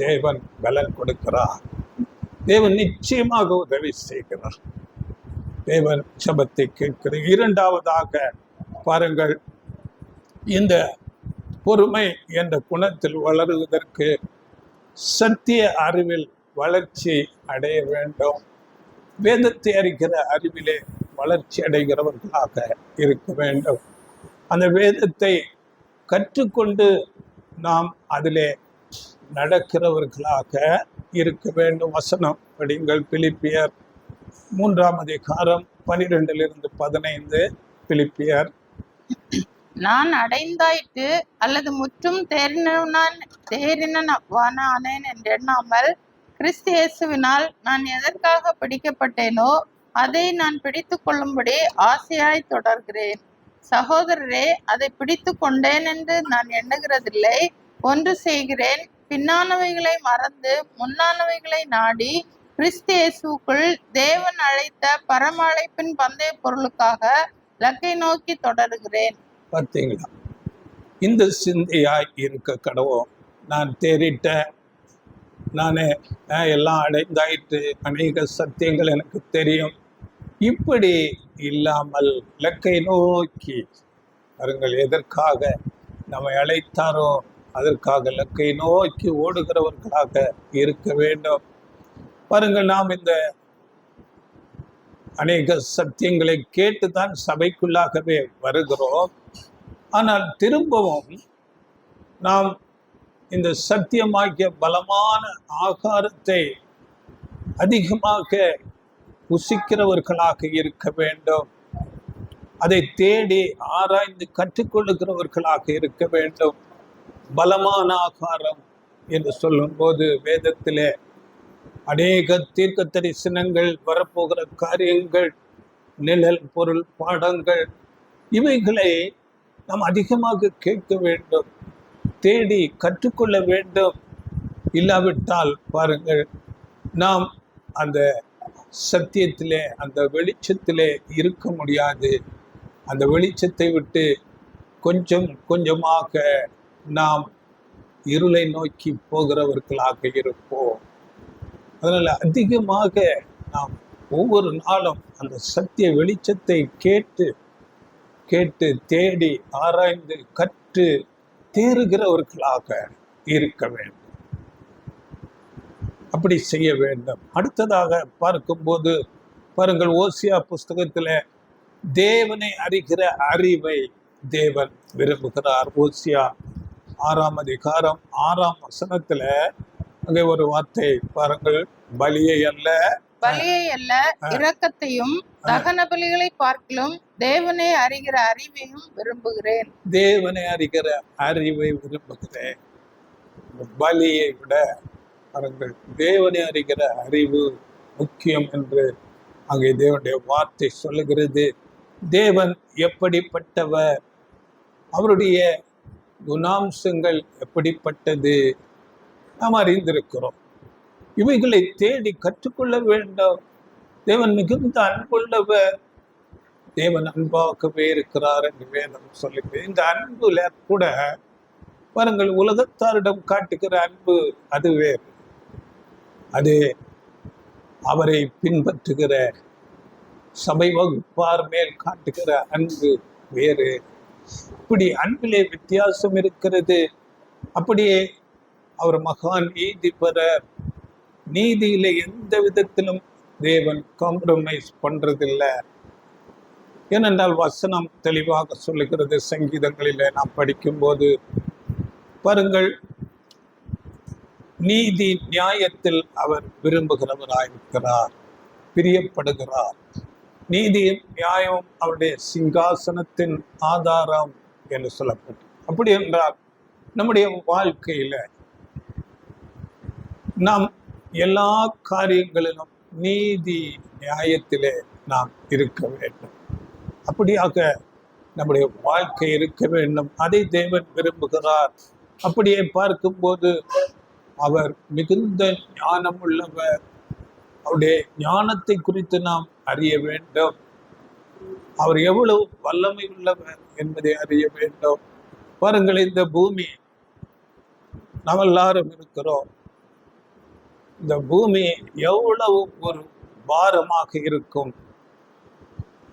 தேவன் பலன் கொடுக்கிறார். தேவன் நிச்சயமாக உதவி செய்கிறார். தேவன் ஜெபத்தை கேட்கிறார். இரண்டாவதாக பாருங்கள், இந்த பொறுமை என்ற குணத்தில் வளருவதற்கு சத்திய அறிவில் வளர்ச்சி அடைய வேண்டும். வேதத்தை அறிகிற அறிவிலே வளர்ச்சி அடைகிறவர்களாக இருக்க வேண்டும். அந்த வேதத்தை கற்றுக்கொண்டு நாம் அதிலே நடக்கிறவர்களாக இருக்க வேண்டும். வசனம் படிங்கள். பிலிப்பியர் 3:12-15. பிலிப்பியர், நான் அடைந்தாயிற்று அல்லது முற்றும் தேறினவானானேன் என்று எண்ணாமல், கிறிஸ்து இயேசுவினால் நான் எதற்காக பிடிக்கப்பட்டேனோ அதை நான் பிடித்து கொள்ளும்படி ஆசையாய் தொடர்கிறேன். சகோதரரே, அதை பிடித்து கொண்டேன் என்று நான் எண்ணுகிறதில்லை. ஒன்று செய்கிறேன், பின்னானவைகளை மறந்து முன்னானவைகளை நாடி கிறிஸ்து இயேசுக்குள் தேவன் அழைத்த பரம அழைப்பின் பந்தய பொருளுக்காக இலக்கை நோக்கி தொடருகிறேன். பார்த்தீங்களா? இந்த சிந்தையாய் இருக்க கடவோம். நான் தேறிட்ட, நான் எல்லாம் அடைந்தாயிற்று, அநேக சத்தியங்கள் எனக்கு தெரியும், இப்படி இல்லாமல் இலக்கை நோக்கி பாருங்கள். எதற்காக நம்மை அழைத்தாரோ அதற்காக இலக்கை நோக்கி ஓடுகிறவர்களாக இருக்க வேண்டும். பாருங்கள், நாம் இந்த அநேக சத்தியங்களை கேட்டுதான் சபைக்குள்ளாகவே வருகிறோம். ஆனால் திரும்பவும் நாம் இந்த சத்தியமாகிய பலமான ஆகாரத்தை அதிகமாக புசிக்கிறவர்களாக இருக்க வேண்டும். அதை தேடி ஆராய்ந்து கற்றுக்கொள்ளுகிறவர்களாக இருக்க வேண்டும். பலமான ஆகாரம் என்று சொல்லும்போது வேதத்திலே அநேக தீர்க்க தரிசனங்கள், வரப்போகிற காரியங்கள், நிழல் பொருள் பாடங்கள், இவைகளை நாம் அதிகமாக கேட்க வேண்டும், தேடி கற்றுக்கொள்ள வேண்டும். இல்லாவிட்டால் பாருங்கள், நாம் அந்த சத்தியத்திலே, அந்த வெளிச்சத்திலே இருக்க முடியாது. அந்த வெளிச்சத்தை விட்டு கொஞ்சம் கொஞ்சமாக நாம் இருளை நோக்கி போகிறவர்களாக இருப்போம். அதனால் அதிகமாக நாம் ஒவ்வொரு நாளும் அந்த சத்திய வெளிச்சத்தை கேட்டு கேட்டு தேடி ஆராய்ந்து கற்று தேறுகிறவர்களாக இருக்க வேண்டும். அப்படி செய்ய வேண்டும். அடுத்ததாக பார்க்கும்போது பாருங்கள், ஓசியா புஸ்தகத்தில் தேவனை அறிகிற அறிவை தேவன் விரும்புகிறார். ஓசியா 6:6 அங்கே ஒரு வார்த்தை பாருங்கள், பலியை அல்ல இரக்கத்தையும் தகன பலிகளை பார்க்கிலும் தேவனை அறிகிற அறிவையும் விரும்புகிறேன். தேவனை அறிகிற அறிவை விரும்புகிறேன். பலியை விட பாருங்கள், தேவனை அறிகிற அறிவு முக்கியம் என்று அங்கே தேவனுடைய வார்த்தை சொல்லுகிறது. தேவன் எப்படிப்பட்டவர், அவருடைய குணாம்சங்கள் எப்படிப்பட்டது நாம் அறிந்திருக்கிறோம். இவைகளை தேடி கற்றுக்கொள்ள வேண்டும். தேவன் மிகுந்த அன்புள்ளவர், தேவன் அன்பாகவே இருக்கிறார் என்று வேதம் சொல்லுகிறது. இந்த அன்புல கூட பாருங்கள், உலகத்தாரிடம் காட்டுகிற அன்பு அது வேறு. அது அவரை பின்பற்றுகிற சபை வகுப்பார் மேல் காட்டுகிற அன்பு வேறு. இப்படி அன்பிலே வித்தியாசம் இருக்கிறது. அப்படியே அவர் மகான் நீதிபரர். நீதியில எந்த விதத்திலும் தேவன் காம்ப்ரமைஸ் பண்றதில்லை. ஏனென்றால் வசனம் தெளிவாக சொல்லுகிறது. சங்கீதங்களில் நாம் படிக்கும்போது பாருங்கள், நீதி நியாயத்தில் அவர் விரும்புகிறவராயிருக்கிறார், பிரியப்படுகிறார். நீதியும் நியாயமும் அவருடைய சிங்காசனத்தின் ஆதாரம் என்று சொல்லப்பட்டு, அப்படி என்றால் நம்முடைய வாழ்க்கையில நாம் எல்லா காரியங்களிலும் நீதி நியாயத்திலே நாம் இருக்க வேண்டும். அப்படியாக நம்முடைய வாழ்க்கை இருக்க வேண்டும். அதை தேவன் விரும்புகிறார். அப்படியே பார்க்கும்போது அவர் மிகுந்த ஞானம் உள்ளவர். அவருடைய ஞானத்தை குறித்து நாம் அறிய வேண்டும். அவர் எவ்வளவு வல்லமை உள்ளவர் என்பதை அறிய வேண்டும். பாருங்கள், இந்த பூமி நாம் எல்லாரும் இருக்கிறோம். இந்த பூமி எவ்வளவு ஒரு பாரமாக இருக்கும்.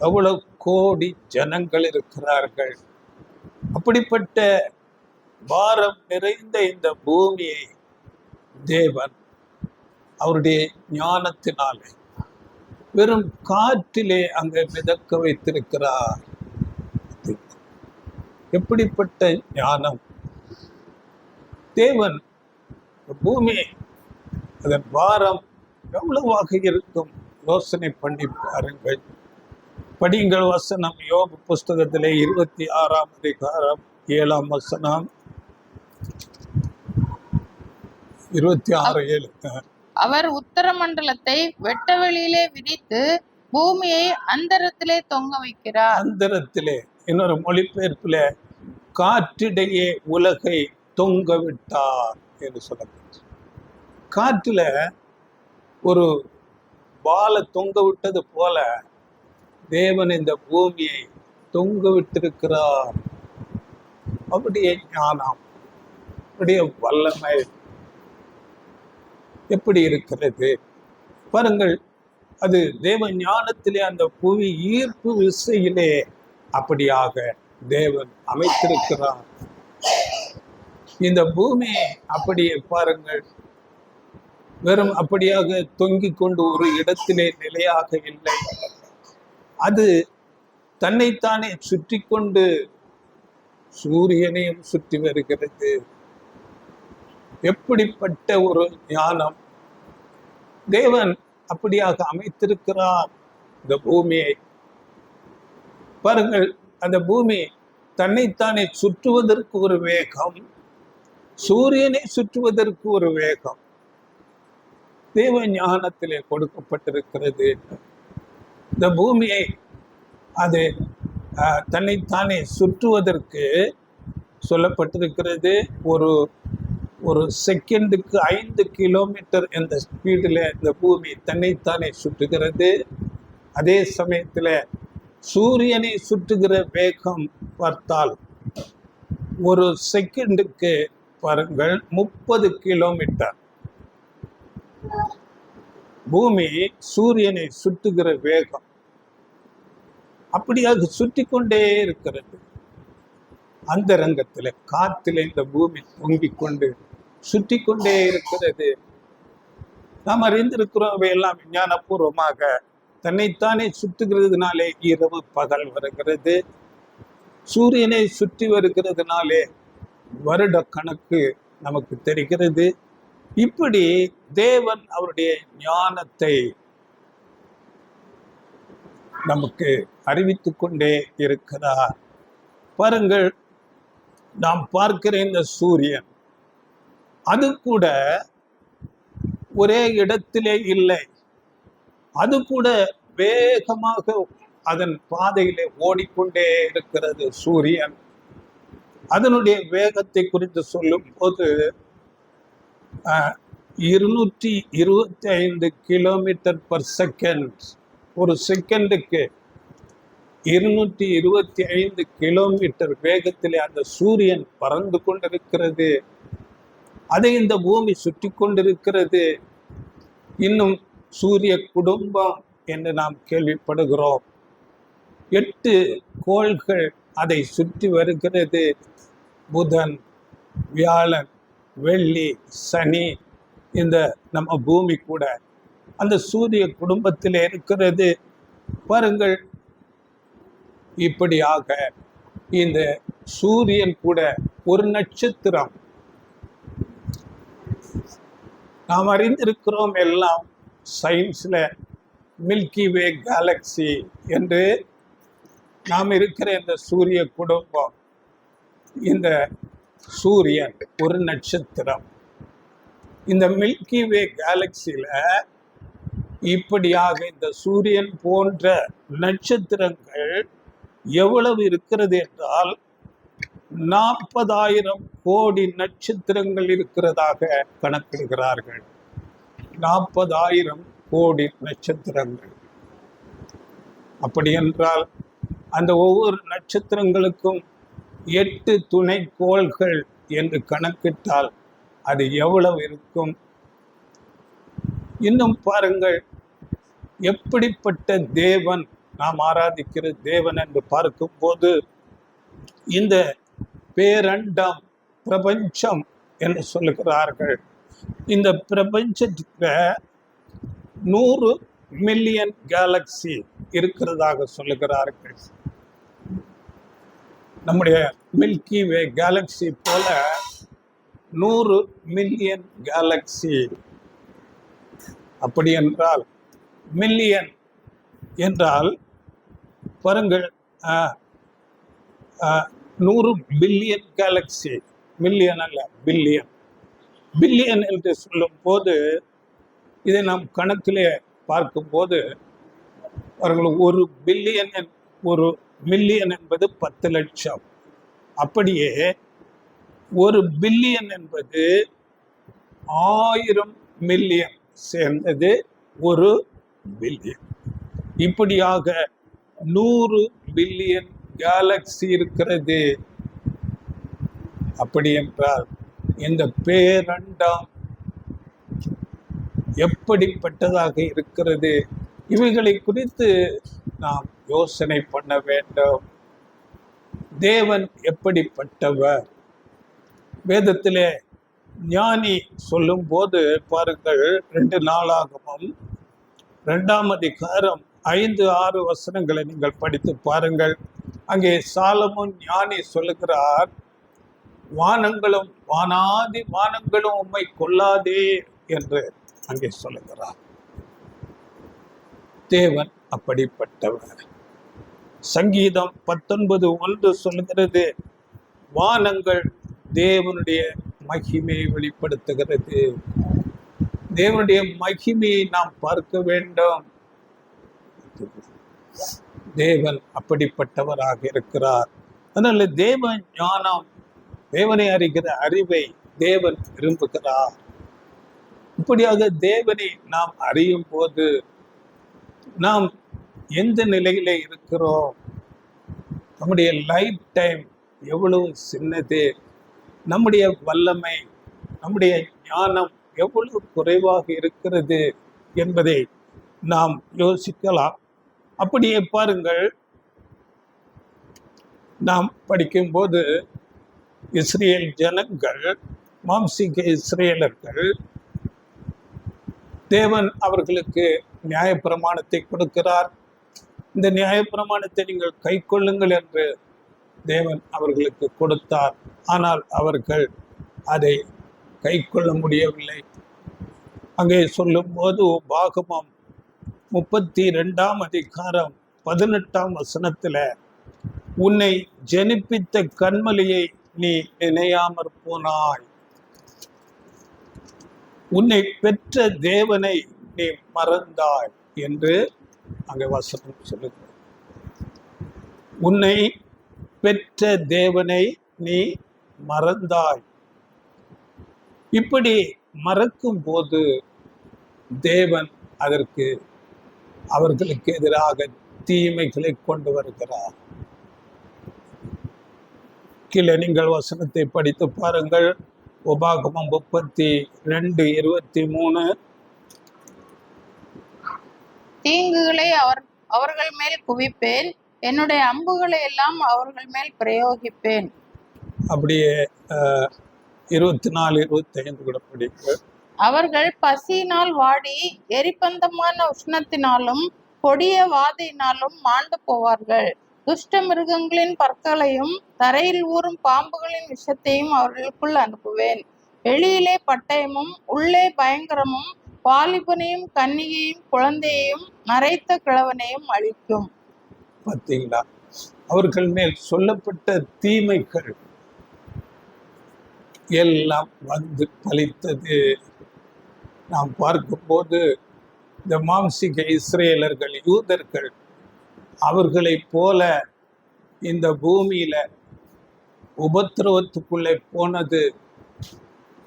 எவ்வளவு கோடி ஜனங்கள் இருக்கிறார்கள். அப்படிப்பட்ட பாரம் நிறைந்த இந்த பூமியை தேவன் அவருடைய ஞானத்தினாலே வெறும் காற்றிலே அங்கே மிதக்க வைத்திருக்கிறார். எப்படிப்பட்ட ஞானம்! தேவன் பூமி அதன் பாரம் எவ்வளவாக இருக்கும் யோசனை பண்ணி பாருங்கள். படிங்கள் வசனம், யோபு புஸ்தகத்திலே 26ஆம் அதிகாரம் 7ஆம் வசனம். 26:7. அவர் உத்தர மண்டலத்தை வெட்ட வெளியிலே விரித்து பூமியை அந்தரத்திலே தொங்க வைக்கிறார். அந்தரத்திலே, இன்னொரு மொழிபெயர்ப்பில் காற்றிடையே உலகை தொங்க விட்டார் என்று சொல்லப்பட்டு, காற்றுல ஒரு பாலை தொங்க விட்டது போல தேவன் இந்த பூமியை தொங்க விட்டிருக்கிறார். அப்படியே ஞானம், அப்படியே வல்லமை எப்படி இருக்கிறது பாருங்கள். அது தேவ ஞானத்திலே அந்த புவி ஈர்ப்பு விசையிலே அப்படியாக தேவன் அமைத்திருக்கிறார். இந்த பூமி அப்படியே பாருங்கள், வெறும் அப்படியாக தொங்கிக் கொண்டு ஒரு இடத்திலே நிலையாக இல்லை. அது தன்னைத்தானே சுற்றி கொண்டு சூரியனையும் சுற்றி வருகிறது. எப்படிப்பட்ட ஒரு ஞானம்! தேவன் அப்படியாக அமைத்திருக்கிறார் இந்த பூமியை. பாருங்கள், அந்த பூமி தன்னைத்தானே சுற்றுவதற்கு ஒரு வேகம், சூரியனை சுற்றுவதற்கு ஒரு வேகம் தேவ ஞானத்திலே கொடுக்கப்பட்டிருக்கிறது. இந்த பூமியை அது தன்னைத்தானே சுற்றுவதற்கு சொல்லப்பட்டிருக்கிறது. ஒரு செகண்டுக்கு 5 கிலோமீட்டர் என்ற ஸ்பீடில் இந்த பூமி தன்னைத்தானே சுற்றுகிறது. அதே சமயத்தில் சூரியனை சுற்றுகிற வேகம் பார்த்தால் ஒரு செகண்டுக்கு பாருங்கள் 30 கிலோமீட்டர் பூமி சூரியனை சுற்றுகிற வேகம். அப்படியாக சுற்றி கொண்டே இருக்கிறது. அந்த ரங்கத்தில் காற்றில் இந்த பூமி தொங்கிக் கொண்டு சுற்றி கொண்டே இருக்கிறது. நாம் அறிந்திருக்கிறோம், அவையெல்லாம் விஞ்ஞானபூர்வமாக தன்னைத்தானே சுற்றுகிறதுனாலே இரவு பகல் வருகிறது. சூரியனை சுற்றி வருகிறதுனாலே வருட கணக்கு நமக்கு தெரிகிறது. இப்படி தேவன் அவருடைய ஞானத்தை நமக்கு அறிவித்து கொண்டே இருக்கிறார். பாருங்கள், நாம் பார்க்கிற இந்த சூரியன் அது கூட ஒரே இடத்திலே இல்லை. அது கூட வேகமாக அதன் பாதையிலே ஓடிக்கொண்டே இருக்கிறது. சூரியன் அதனுடைய வேகத்தை குறித்து சொல்லும் போது 225 கிலோமீட்டர் பர் செகண்ட், ஒரு செகண்டுக்கு 225 கிலோமீட்டர் வேகத்திலே அந்த சூரியன் பறந்து கொண்டிருக்கிறது. அதை இந்த பூமி சுற்றி கொண்டிருக்கிறது. இன்னும் சூரிய குடும்பம் என்று நாம் கேள்விப்படுகிறோம். 8 கோள்கள் அதை சுற்றி வருகிறது. புதன், வியாழன், வெள்ளி, சனி, இந்த நம்ம பூமி கூட அந்த சூரிய குடும்பத்தில் இருக்கிறது. பாருங்கள், இப்படியாக இந்த சூரியன் கூட ஒரு நட்சத்திரம். நாம் அறிந்திருக்கிறோம் எல்லாம் சயின்ஸ்ல மில்கி வே கேலக்சி என்று நாம் இருக்கிற இந்த சூரிய குடும்பம். இந்த சூரியன் ஒரு நட்சத்திரம். இந்த மில்கி வே கேலக்சியில இப்படியாக இந்த சூரியன் போன்ற நட்சத்திரங்கள் எவ்வளவு இருக்கிறது என்றால் 40,000 கோடி நட்சத்திரங்கள் இருக்கிறதாக கணக்கிடுகிறார்கள். 40,000 கோடி நட்சத்திரங்கள். அப்படி என்றால் அந்த ஒவ்வொரு நட்சத்திரங்களுக்கும் 8 துணை கோள்கள் என்று கணக்கிட்டால் அது எவ்வளவு இருக்கும்? இன்னும் பாருங்கள், எப்படிப்பட்ட தேவன் நாம் ஆராதிக்கிற தேவன் என்று பார்க்கும்போது, இந்த பேரண்டம், பிரபஞ்சம் என்று சொல்லுகிறார்கள். இந்த பிரபஞ்சத்துல 100 மில்லியன் கேலக்சி இருக்கிறதாக சொல்லுகிறார்கள். நம்முடைய மில்கி வே கேலக்சி போல 100 மில்லியன் கேலக்சி. அப்படி என்றால் மில்லியன் என்றால் பாருங்கள், 100 பில்லியன் கேலக்சி. மில்லியன் அல்ல, பில்லியன். பில்லியன் என்று சொல்லும் போது இதை நாம் கணக்கிலே பார்க்கும்போது அவர்கள் 1 பில்லியன், 1 மில்லியன் என்பது 10 லட்சம். அப்படியே 1 பில்லியன் என்பது 1000 மில்லியன் சேர்ந்தது 1 பில்லியன். இப்படியாக 100 பில்லியன் கேலக்சி இருக்கிறது. அப்படி என்றால் இந்த பேரண்டம் எப்படிப்பட்டதாக இருக்கிறது? இவைகளை குறித்து நாம் யோசனை பண்ண வேண்டும். தேவன் எப்படிப்பட்டவர்? வேதத்திலே ஞானி சொல்லும் போது பாருங்கள், 2 நாளாகமம் 2ஆம் அதிகாரம் 5-6 வசனங்களை நீங்கள் படித்து பாருங்கள். அங்கே சாலமோன் ஞானி சொல்லுகிறார், வானங்களும் வானாதி வானங்களும் உம்மை கொள்ளாதே என்று அங்கே சொல்லுகிறார். தேவன் அப்படிப்பட்டவர். சங்கீதம் 19:1 சொல்லுகிறது, வானங்கள் தேவனுடைய மகிமையை வெளிப்படுத்துகிறது. தேவனுடைய மகிமையை நாம் பார்க்க வேண்டும். தேவன் அப்படிப்பட்டவராக இருக்கிறார். அதனால தேவ ஞானம், தேவனை அறிகிற அறிவை தேவன் விரும்புகிறார். இப்படியாக தேவனை நாம் அறியும் போது நாம் எந்த நிலையில இருக்கிறோம், நம்முடைய லைஃப் டைம் எவ்வளவு சின்னது, நம்முடைய வல்லமை, நம்முடைய ஞானம் எவ்வளவு குறைவாக இருக்கிறது என்பதை நாம் யோசிக்கலாம். அப்படியே பாருங்கள், நாம் படிக்கும்போது இஸ்ரேல் ஜனங்கள், மாம்சீக இஸ்ரேலர்கள், தேவன் அவர்களுக்கு நியாயப்பிரமாணத்தை கொடுக்கிறார். இந்த நியாயப்பிரமாணத்தை நீங்கள் கை கொள்ளுங்கள் என்று தேவன் அவர்களுக்கு கொடுத்தார். ஆனால் அவர்கள் அதை கை கொள்ள முடியவில்லை. அங்கே சொல்லும்போது உபாகமம் 32ஆம் அதிகாரம் 18ஆம் வசனத்துல, உன்னை ஜனிப்பித்த கன்மலையை நீ நினையாமற் போனாய், உன்னை பெற்ற தேவனை நீ மறந்தாய் என்று அங்கே வசனம் சொல்லுகிறது. உன்னை பெற்ற தேவனை நீ மறந்தாய். இப்படி மறக்கும் போது தேவன் அதற்கு அவர்களுக்கு எதிராக தீமைகளை கொண்டு வருகிறார். கீழே நீங்கள் வசனத்தை படித்து பாருங்கள். உபாகமம் 32:23, தீங்குகளை அவர்கள் மேல் குவிப்பேன், என்னுடைய அம்புகளை எல்லாம் அவர்கள் மேல் பிரயோகிப்பேன். அப்படியே 24-25 கூட படிங்க. அவர்கள் பசியினால் வாடி எரிபந்தமான உஷ்ணத்தினாலும் கொடிய வாதையினாலும் மாண்டு போவார்கள். துஷ்ட மிருகங்களின் பற்களையும் தரையில் ஊறும் பாம்புகளின் விஷத்தையும் அவர்களுக்குள் அனுப்புவேன். வெளியிலே பட்டயமும் உள்ளே பயங்கரமும் வாலிபனையும் கன்னியையும் குழந்தையையும் நரைத்த கிழவனையும் அழிக்கும். பார்த்தீங்களா, அவர்கள் மேல் சொல்லப்பட்ட தீமைகள் எல்லாம் வந்து பலித்தது. நாம் பார்க்கும்போது இந்த மாம்சீக இஸ்ரேலர்கள், யூதர்கள், அவர்களை போல இந்த பூமியில உபத்திரவத்துக்குள்ளே போனது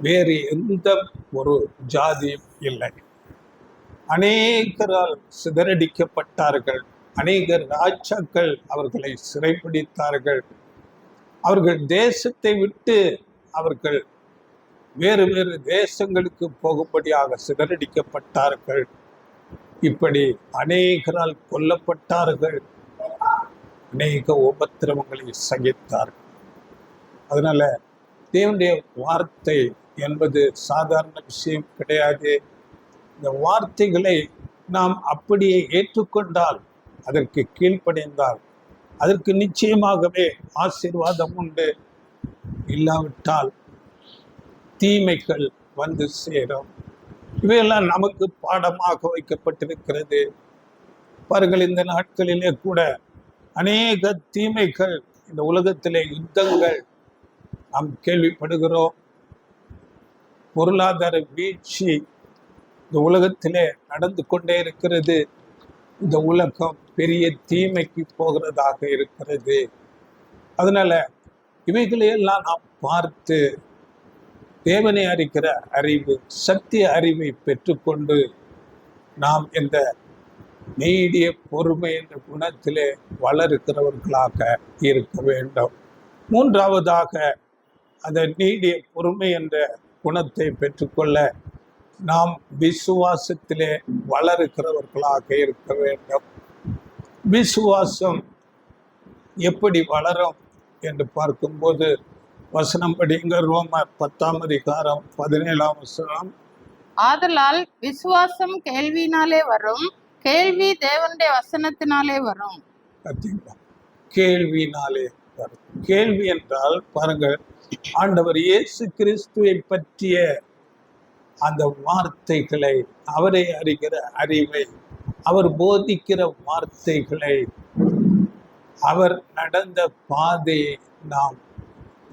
வேறு எந்த ஒரு ஜாதியும் இல்லை. அநேகரால் சிதறடிக்கப்பட்டார்கள். அநேக ராஜாக்கள் அவர்களை சிறைப்பிடித்தார்கள். அவர்கள் தேசத்தை விட்டு அவர்கள் வேறு வேறு தேசங்களுக்கு போகும்படியாக சிதறடிக்கப்பட்டார்கள். இப்படி அநேகரால் கொல்லப்பட்டார்கள். அநேக உபத்திரவங்களை சகித்தார்கள். அதனால தேவனுடைய வார்த்தை என்பது சாதாரண விஷயம் கிடையாது. இந்த வார்த்தைகளை நாம் அப்படியே ஏற்றுக்கொண்டால், அதற்கு கீழ்ப்படைந்தால், அதற்கு நிச்சயமாகவே ஆசீர்வாதம் உண்டு. இல்லாவிட்டால் தீமைகள் வந்து சேரும். இவையெல்லாம் நமக்கு பாடமாக வைக்கப்பட்டிருக்கிறது. பாருங்கள், இந்த நாட்களிலே கூட அநேக தீமைகள், இந்த உலகத்திலே யுத்தங்கள் நாம் கேள்விப்படுகிறோம். பொருளாதார வீழ்ச்சி இந்த உலகத்திலே நடந்து கொண்டே இருக்கிறது. இந்த உலகம் பெரிய தீமைக்கு போகிறதாக இருக்கிறது. அதனால இவைகளையெல்லாம் நாம் பார்த்து தேவனை அறிகிற அறிவு, சத்திய அறிவை பெற்றுக்கொண்டு நாம் இந்த நீடிய பொறுமை என்ற குணத்திலே வளருகிறவர்களாக இருக்க வேண்டும். மூன்றாவதாக, அந்த நீடிய பொறுமை என்ற குணத்தை பெற்றுக்கொள்ள நாம் விசுவாசத்திலே வளருகிறவர்களாக இருக்க வேண்டும். விசுவாசம் எப்படி வளரும் என்று பார்க்கும்போது வசனம் படிங்க. ரோமர் 10:17. ஆதலால் விசுவாசம் கேள்வியினாலே வரும், கேள்வி தேவனுடைய வசனத்தினாலே வரும். பார்த்தீங்களா? கேள்வினாலே வரும். கேள்வி என்றால் பாருங்கள், ஆண்டவர் இயேசு கிறிஸ்துவை பற்றிய அந்த வார்த்தைகளை, அவரை அறிகிற அறிவை, அவர் போதிக்கிற வார்த்தைகளை, அவர் நடந்த பாதையை நாம்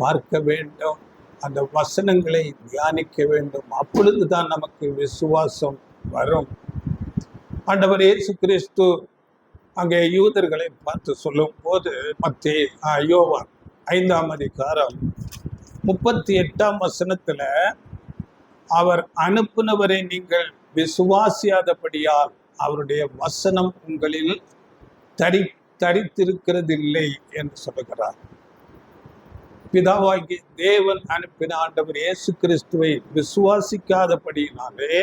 பார்க்க வேண்டும். அந்த வசனங்களை தியானிக்க வேண்டும். அப்பொழுதுதான் நமக்கு விசுவாசம் வரும். ஆண்டவர் இயேசு கிறிஸ்து அங்கே யூதர்களை பார்த்து சொல்லும் போது, யோவான் 5:38 அவர் அனுப்புனவரை நீங்கள் விசுவாசியாதபடியால் அவருடைய வசனம் உங்களில் தரித்திருக்கிறதில்லை என்று சொல்லுகிறார். பிதாவாகி தேவன் அனுப்பின ஆண்டவர் இயேசு கிறிஸ்துவை விசுவாசிக்காதபடியினாலே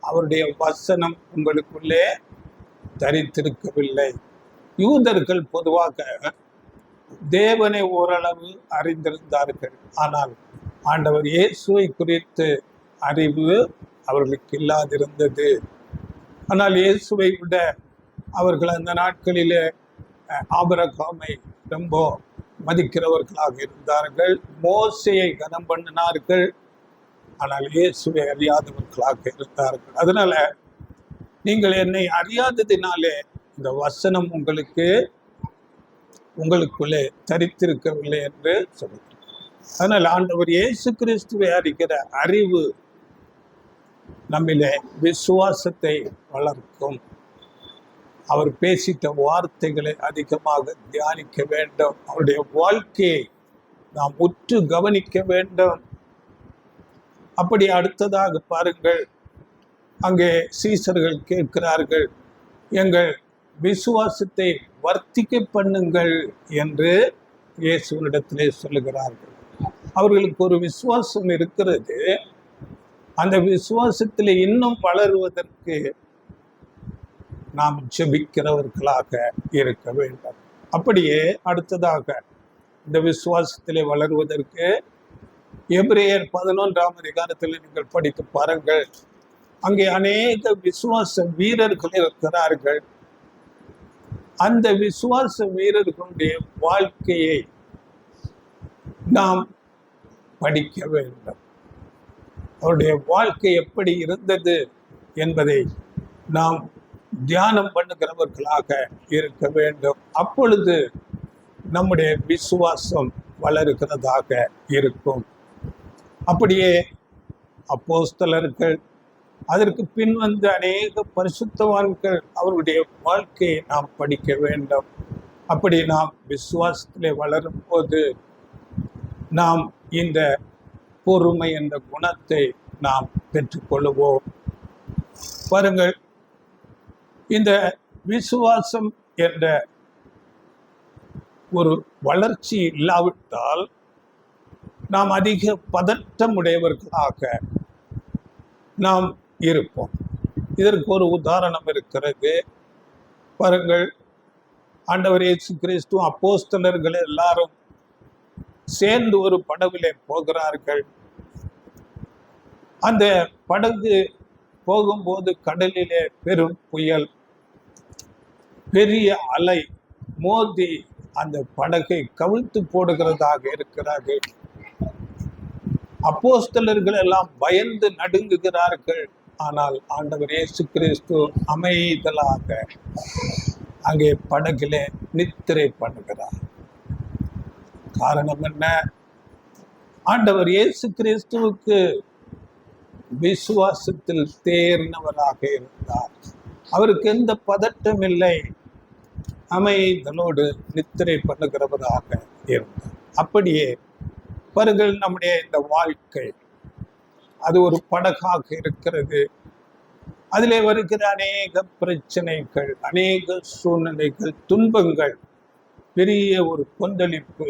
அவருடைய வசனம் உங்களுக்குள்ளே தரித்திருக்கவில்லை. யூதர்கள் பொதுவாக தேவனை ஓரளவு அறிந்திருந்தார்கள். ஆனால் ஆண்டவர் இயேசுவை குறித்து அறிவு அவர்களுக்கு இல்லாதிருந்தது. ஆனால் இயேசுவை விட அவர்கள் அந்த நாட்களிலே ஆபிரகாமை ரொம்ப மதிக்கிறவர்களாக இருந்தார்கள். மோசேயை கனம் பண்ணினார்கள். ஆனால் இயேசுவை அறியாதவர்களாக இருந்தார்கள். அதனால நீங்கள் என்னை அறியாததினாலே இந்த வசனம் உங்களுக்குள்ளே தரித்திருக்கவில்லை என்று சொல்லுங்கள். அதனால் ஆண்டவர் இயேசு கிறிஸ்துவை அறிகிற அறிவு நம்மிலே விசுவாசத்தை வளர்க்கும். அவர் பேசிட்ட வார்த்தைகளை அதிகமாக தியானிக்க வேண்டும். அவருடைய வாழ்க்கையை நாம் உற்று கவனிக்க வேண்டும். அப்படி அடுத்ததாக பாருங்கள், அங்கே சீசர்கள் கேட்கிறார்கள், எங்கள் விசுவாசத்தை வர்த்திக்க பண்ணுங்கள் என்று இயேசுவினிடத்திலே சொல்லுகிறார்கள். அவர்களுக்கு ஒரு விசுவாசம் இருக்கிறது. அந்த விசுவாசத்தில் இன்னும் வளருவதற்கு நாம் ஜெபிக்கிறவர்களாக இருக்க வேண்டும். அப்படியே அடுத்ததாக இந்த விசுவாசத்திலே வளருவதற்கு எபிரேயர் 11 நீங்கள் படித்து பாருங்கள். அங்கே அநேக விசுவாச வீரர்கள் இருக்கிறார்கள். அந்த விசுவாச வீரர்களுடைய வாழ்க்கையை நாம் படிக்க வேண்டும். அவருடைய வாழ்க்கை எப்படி இருந்தது என்பதை நாம் தியானம் பண்ணுகிறவர்களாக இருக்க வேண்டும். அப்பொழுது நம்முடைய விசுவாசம் வளருகிறதாக இருக்கும். அப்படியே அப்போஸ்தலர்கள், அதற்கு பின் வந்த அநேக பரிசுத்தவான்கள், அவருடைய வாழ்க்கையை நாம் படிக்க வேண்டும். அப்படி நாம் விசுவாசத்திலே வளரும் போது நாம் இந்த பொறுமை என்ற குணத்தை நாம் பெற்றுக்கொள்ளுவோம். பாருங்கள், இந்த விசுவாசம் என்ற ஒரு வளர்ச்சி இல்லாவிட்டால் நாம் அதிக பதற்றமுடையவர்களாக நாம் இருப்போம். இதற்கு ஒரு உதாரணம் இருக்கிறது. பாருங்கள், ஆண்டவர் இயேசு கிறிஸ்து அப்போஸ்தலர்கள் எல்லாரும் சேர்ந்து ஒரு படகுலே போகிறார்கள். அந்த படகு போகும்போது கடலிலே பெரும் புயல், பெரிய அலை மோதி அந்த படகை கவிழ்த்து போடுகிறதாக இருக்கிறது. அப்போஸ்தலர்கள் எல்லாம் பயந்து நடுங்குகிறார்கள். ஆனால் ஆண்டவர் இயேசு கிறிஸ்து அமைதலாக அங்கே படகிலே நித்திரை பண்ணுகிறார். காரணம் என்ன? ஆண்டவர் இயேசு கிறிஸ்துவுக்கு விசுவாசத்தில் தேர்ந்தவராக இருந்தார். அவருக்கு எந்த பதட்டம் இல்லை, அமைதலோடு நித்திரை பண்ணுகிறவராக இருந்தார். அப்படியே பாருங்கள், நம்முடைய இந்த வாழ்க்கை அது ஒரு படகாக இருக்கிறது. அதிலே வருகிற அநேக பிரச்சனைகள், அநேக சூழ்நிலைகள், துன்பங்கள் பெரிய ஒரு கொந்தளிப்பு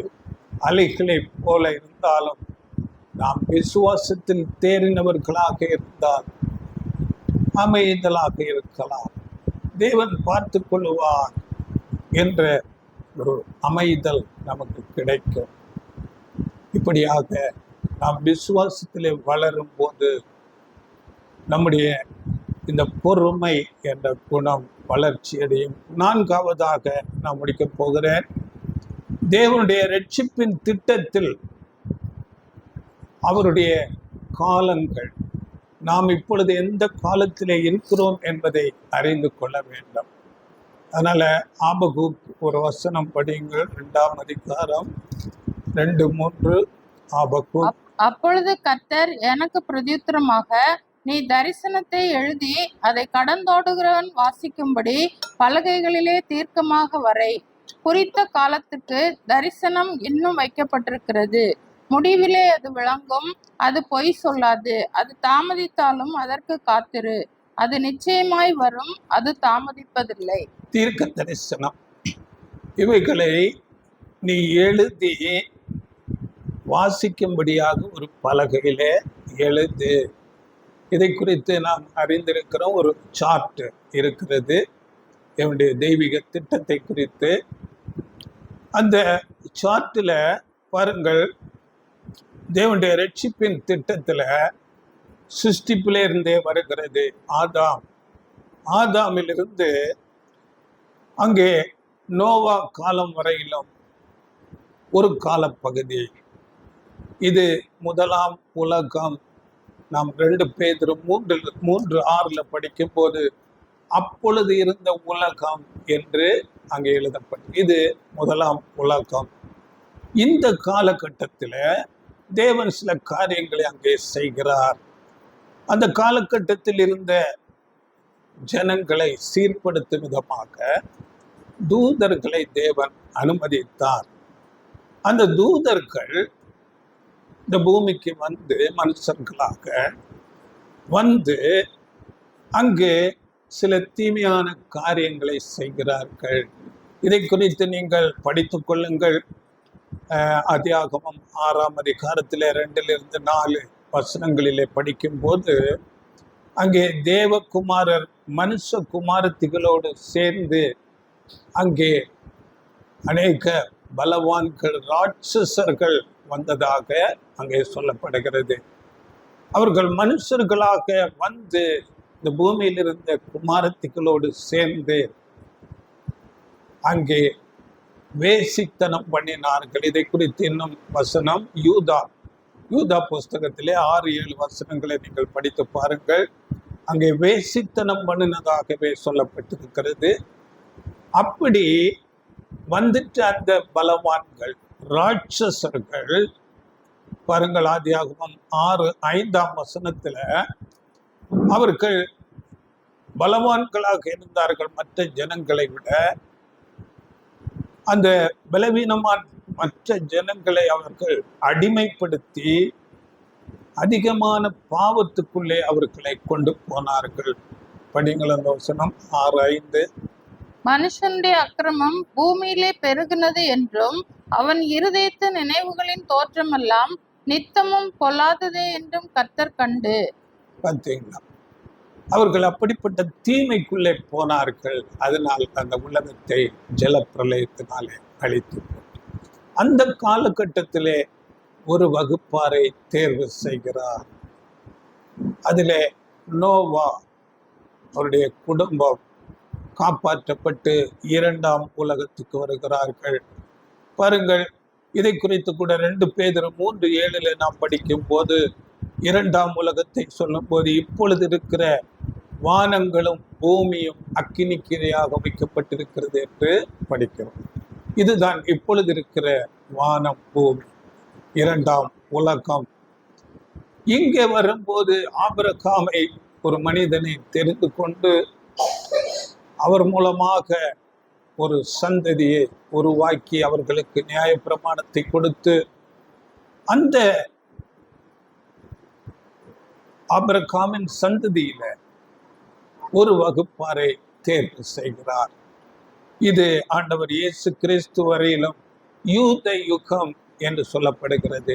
அலைகளை போல இருந்தாலும் நாம் விசுவாசத்தில் தேறினவர்களாக இருந்தால் அமைதலாக இருக்கலாம். தேவன் பார்த்து கொள்ளுவார் என்ற ஒரு அமைதல் நமக்கு கிடைக்கும். இப்படியாக நாம் விசுவாசத்திலே வளரும் போது நம்முடைய இந்த பொறுமை என்ற குணம் வளர்ச்சி அடையும். நான்காவதாக நான் முடிக்கப் போகிறேன். தேவனுடைய ரட்சிப்பின் திட்டத்தில் அவருடைய காலங்கள், நாம் இப்பொழுது எந்த காலத்திலே இருக்கிறோம் என்பதை அறிந்து கொள்ள வேண்டும். அதனால ஆபகூக் ஒரு வசனம் படியுங்கள், 2ஆம் அதிகாரம் 2-3. ஆபகூக். அப்பொழுது கர்த்தர் எனக்கு பிரதியுத்தரமாக, நீ தரிசனத்தை எழுதி அதை கடந்தோடுகிறவன் வாசிக்கும்படி பலகைகளிலே தீர்க்கமாக வரை. குறித்த காலத்துக்கு தரிசனம் இன்னும் வைக்கப்பட்டிருக்கிறது. முடிவிலே அது விளங்கும். அது பொய் சொல்லாது. அது தாமதித்தாலும் அதற்கு காத்திரு. அது நிச்சயமாய் வரும். அது தாமதிப்பதில்லை. தீர்க்க தரிசனம் இவைகளை நீ எழுதி வாசிக்கும்படியாக ஒரு பலகையிலே எழுது. இதை குறித்து நாம் அறிந்திருக்கிறோம். ஒரு சார்ட் இருக்கிறது என்னுடைய தெய்வீக திட்டத்தை குறித்து. அந்த சார்ட்டில் பாருங்கள், தேவனுடைய ரட்சிப்பின் திட்டத்தில் சிருஷ்டிப்பிலே இருந்தே வருகிறது. ஆதாமிலிருந்து அங்கே நோவா காலம் வரையிலும் ஒரு காலப்பகுதி. இது முதலாம் உலகம். நாம் 2 பேதுரு 3:6 படிக்கும் போது அப்பொழுது இருந்த உலகம் என்று அங்கே எழுதப்பட்டது. இது முதலாம் உலகம். இந்த காலகட்டத்தில் தேவன் சில காரியங்களை அங்கே செய்கிறார். அந்த காலகட்டத்தில் இருந்த ஜனங்களை சீர்படுத்தும் விதமாக தூதர்களை தேவன் அனுமதித்தார். அந்த தூதர்கள் இந்த பூமிக்கு வந்து மனுஷர்களாக வந்து அங்கே சில தீமையான காரியங்களை செய்கிறார்கள். இதை குறித்து நீங்கள் படித்து கொள்ளுங்கள். ஆதியாகமம் 6ஆம் அதிகாரத்தில் 2-4 வசனங்களிலே படிக்கும்போது அங்கே தேவகுமாரர் மனுஷகுமாரத்திகளோடு சேர்ந்து அங்கே அநேக பலவான்கள், ராட்சசர்கள் வந்ததாக அங்கே சொல்லப்படுகிறது. அவர்கள் மனுஷர்களாக வந்து இந்த பூமியில் இருந்த குமாரத்திகளோடு சேர்ந்து அங்கே வேசித்தனம் பண்ணினார்கள். இதை குறித்து இன்னும் வசனம் யூதா புஸ்தகத்திலே 6-7 வசனங்களை நீங்கள் படித்து பாருங்கள். அங்கே வேசித்தனம் பண்ணினதாகவே சொல்லப்பட்டிருக்கிறது. அப்படி வந்துட்டு அந்த பலவான்கள் ராட்சசர்கள் பாருங்கள், ஆதியாகமம் 6:5 வசனத்துல அவர்கள் பலவான்களாக இருந்தார்கள் மற்ற ஜனங்களை விட. அந்த பலவீனமான மற்ற ஜனங்களை அவர்கள் அடிமைப்படுத்தி அதிகமான பாவத்துக்குள்ளே அவர்களை கொண்டு போனார்கள். படிங்கள் அந்த வசனம் 6:5. மனுஷனுடைய அக்கிரமம் பூமியிலே பெருகினது என்றும் அவன் இருதயத்து நினைவுகளின் தோற்றமெல்லாம் நித்தமும் பொல்லாததே என்றும் கர்த்தர் கண்டு. பார்த்தீங்களா, அவர்கள் அப்படிப்பட்ட தீமைக்குள்ளே போனார்கள். அதனால் அந்த உலகத்தை ஜலப்பிரளயத்தினாலே அழித்து அந்த காலகட்டத்திலே ஒரு வகுப்பாரை தேர்வு செய்கிறார். அதிலே நோவா அவருடைய குடும்பம் காப்பாற்றப்பட்டு 2ஆம் உலகத்துக்கு வருகிறார்கள். பாருங்கள், இதை குறித்து கூட 2 பேதுரு 3:7 நாம் படிக்கும் போது 2ஆம் உலகத்தை சொல்லும் போது, இப்பொழுது இருக்கிற வானங்களும் பூமியும் அக்கினிக்கிரையாக வைக்கப்பட்டிருக்கிறது என்று படிக்கிறோம். இதுதான் இப்பொழுது இருக்கிற வானம், பூமி, 2ஆம் உலகம். இங்கே வரும்போது ஆபிரகாமை ஒரு மனிதனை தெரிந்து கொண்டு அவர் மூலமாக ஒரு சந்ததியை உருவாக்கி அவர்களுக்கு நியாயப்பிரமாணத்தை கொடுத்து அந்த ஆபிரகாமின் சந்ததியில ஒரு வகுப்பாரை தேர்வு செய்கிறார். இது ஆண்டவர் இயேசு கிறிஸ்து வரையிலும் யூத யுகம் என்று சொல்லப்படுகிறது.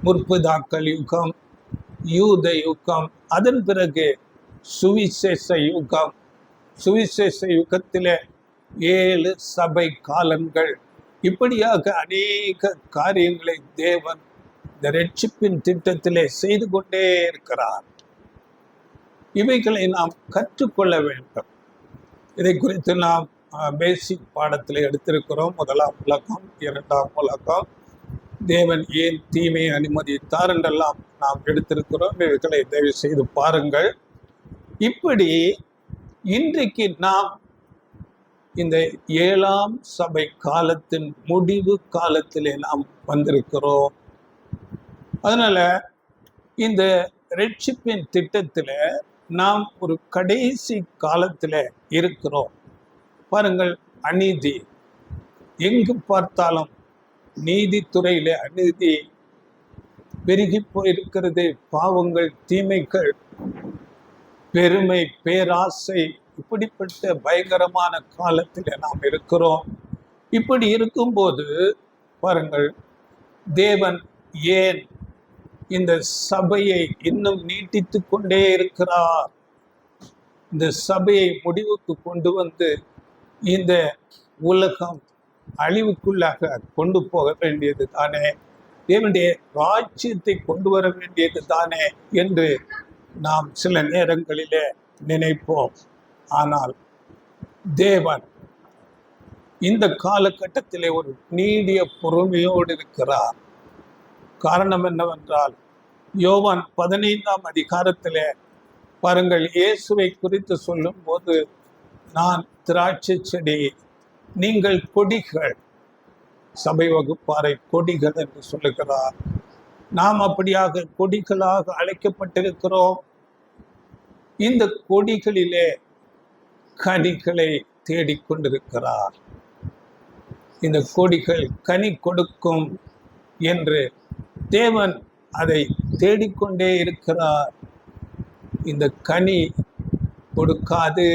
முற்பிதாக்கள் யுகம், யூத யுகம், அதன் பிறகு சுவிசேஷ யுகம். சுவிசேஷ யுகத்திலே 7 சபை காலங்கள். இப்படியாக அநேக காரியங்களை தேவன் இந்த ரட்சிப்பின் திட்டத்திலே செய்து கொண்டே இருக்கிறார். இவைகளை நாம் கற்றுக்கொள்ள வேண்டும். இதை குறித்து நாம் பேசிக் பாடத்தில் எடுத்திருக்கிறோம். 1ஆம் உலகம், 2ஆம் உலகம், தேவன் ஏன் தீமையை அனுமதித்தார் என்றெல்லாம் நாம் எடுத்திருக்கிறோம். இவைகளை தயவு செய்து பாருங்கள். இப்படி இன்றைக்கு நாம் இந்த 7ஆம் சபை காலத்தின் முடிவு காலத்திலே நாம் வந்திருக்கிறோம். அதனால இந்த ரட்சிப்பின் திட்டத்தில் நாம் ஒரு கடைசி காலத்தில் இருக்கிறோம். பாருங்கள், அநீதி எங்கு பார்த்தாலும் நீதித்துறையில அநீதி பெருகி போயிருக்கிறது. பாவங்கள், தீமைகள், பெருமை, பேராசை, இப்படிப்பட்ட பயங்கரமான காலத்தில் நாம் இருக்கிறோம். இப்படி இருக்கும்போது பாருங்கள், தேவன் ஏன் இந்த சபையை இன்னும் நீட்டித்து கொண்டே இருக்கிறார்? இந்த சபையை முடிவுக்கு கொண்டு வந்து இந்த உலகம் அழிவுக்குள்ளாக கொண்டு போக வேண்டியது தானே, தேவனுடைய ராஜ்யத்தை கொண்டு வர வேண்டியது தானே என்று நாம் சில நேரங்களிலே நினைப்போம். ஆனால் தேவன் இந்த காலகட்டத்திலே ஒரு நீடிய பொறுமையோடு இருக்கிறார். காரணம் என்னவென்றால், யோவான் 15ஆம் அதிகாரத்திலே பாருங்கள், இயேசுவை குறித்து சொல்லும் போது, நான் திராட்சை செடி, நீங்கள் கொடிகள், சபை வகுப்பாரை கொடிகள் என்று சொல்லுகிறார். நாம் அப்படியாக கொடிகளாக அழைக்கப்பட்டிருக்கிறோம். இந்த கொடிகளிலே கனிகளை தேடிக்கொண்டிருக்கிறார். இந்த கொடிகள் கனி கொடுக்கும் என்று தேவன் அதை தேடிக்கொண்டே இருக்கிறார். இந்த கனி கொடுக்காது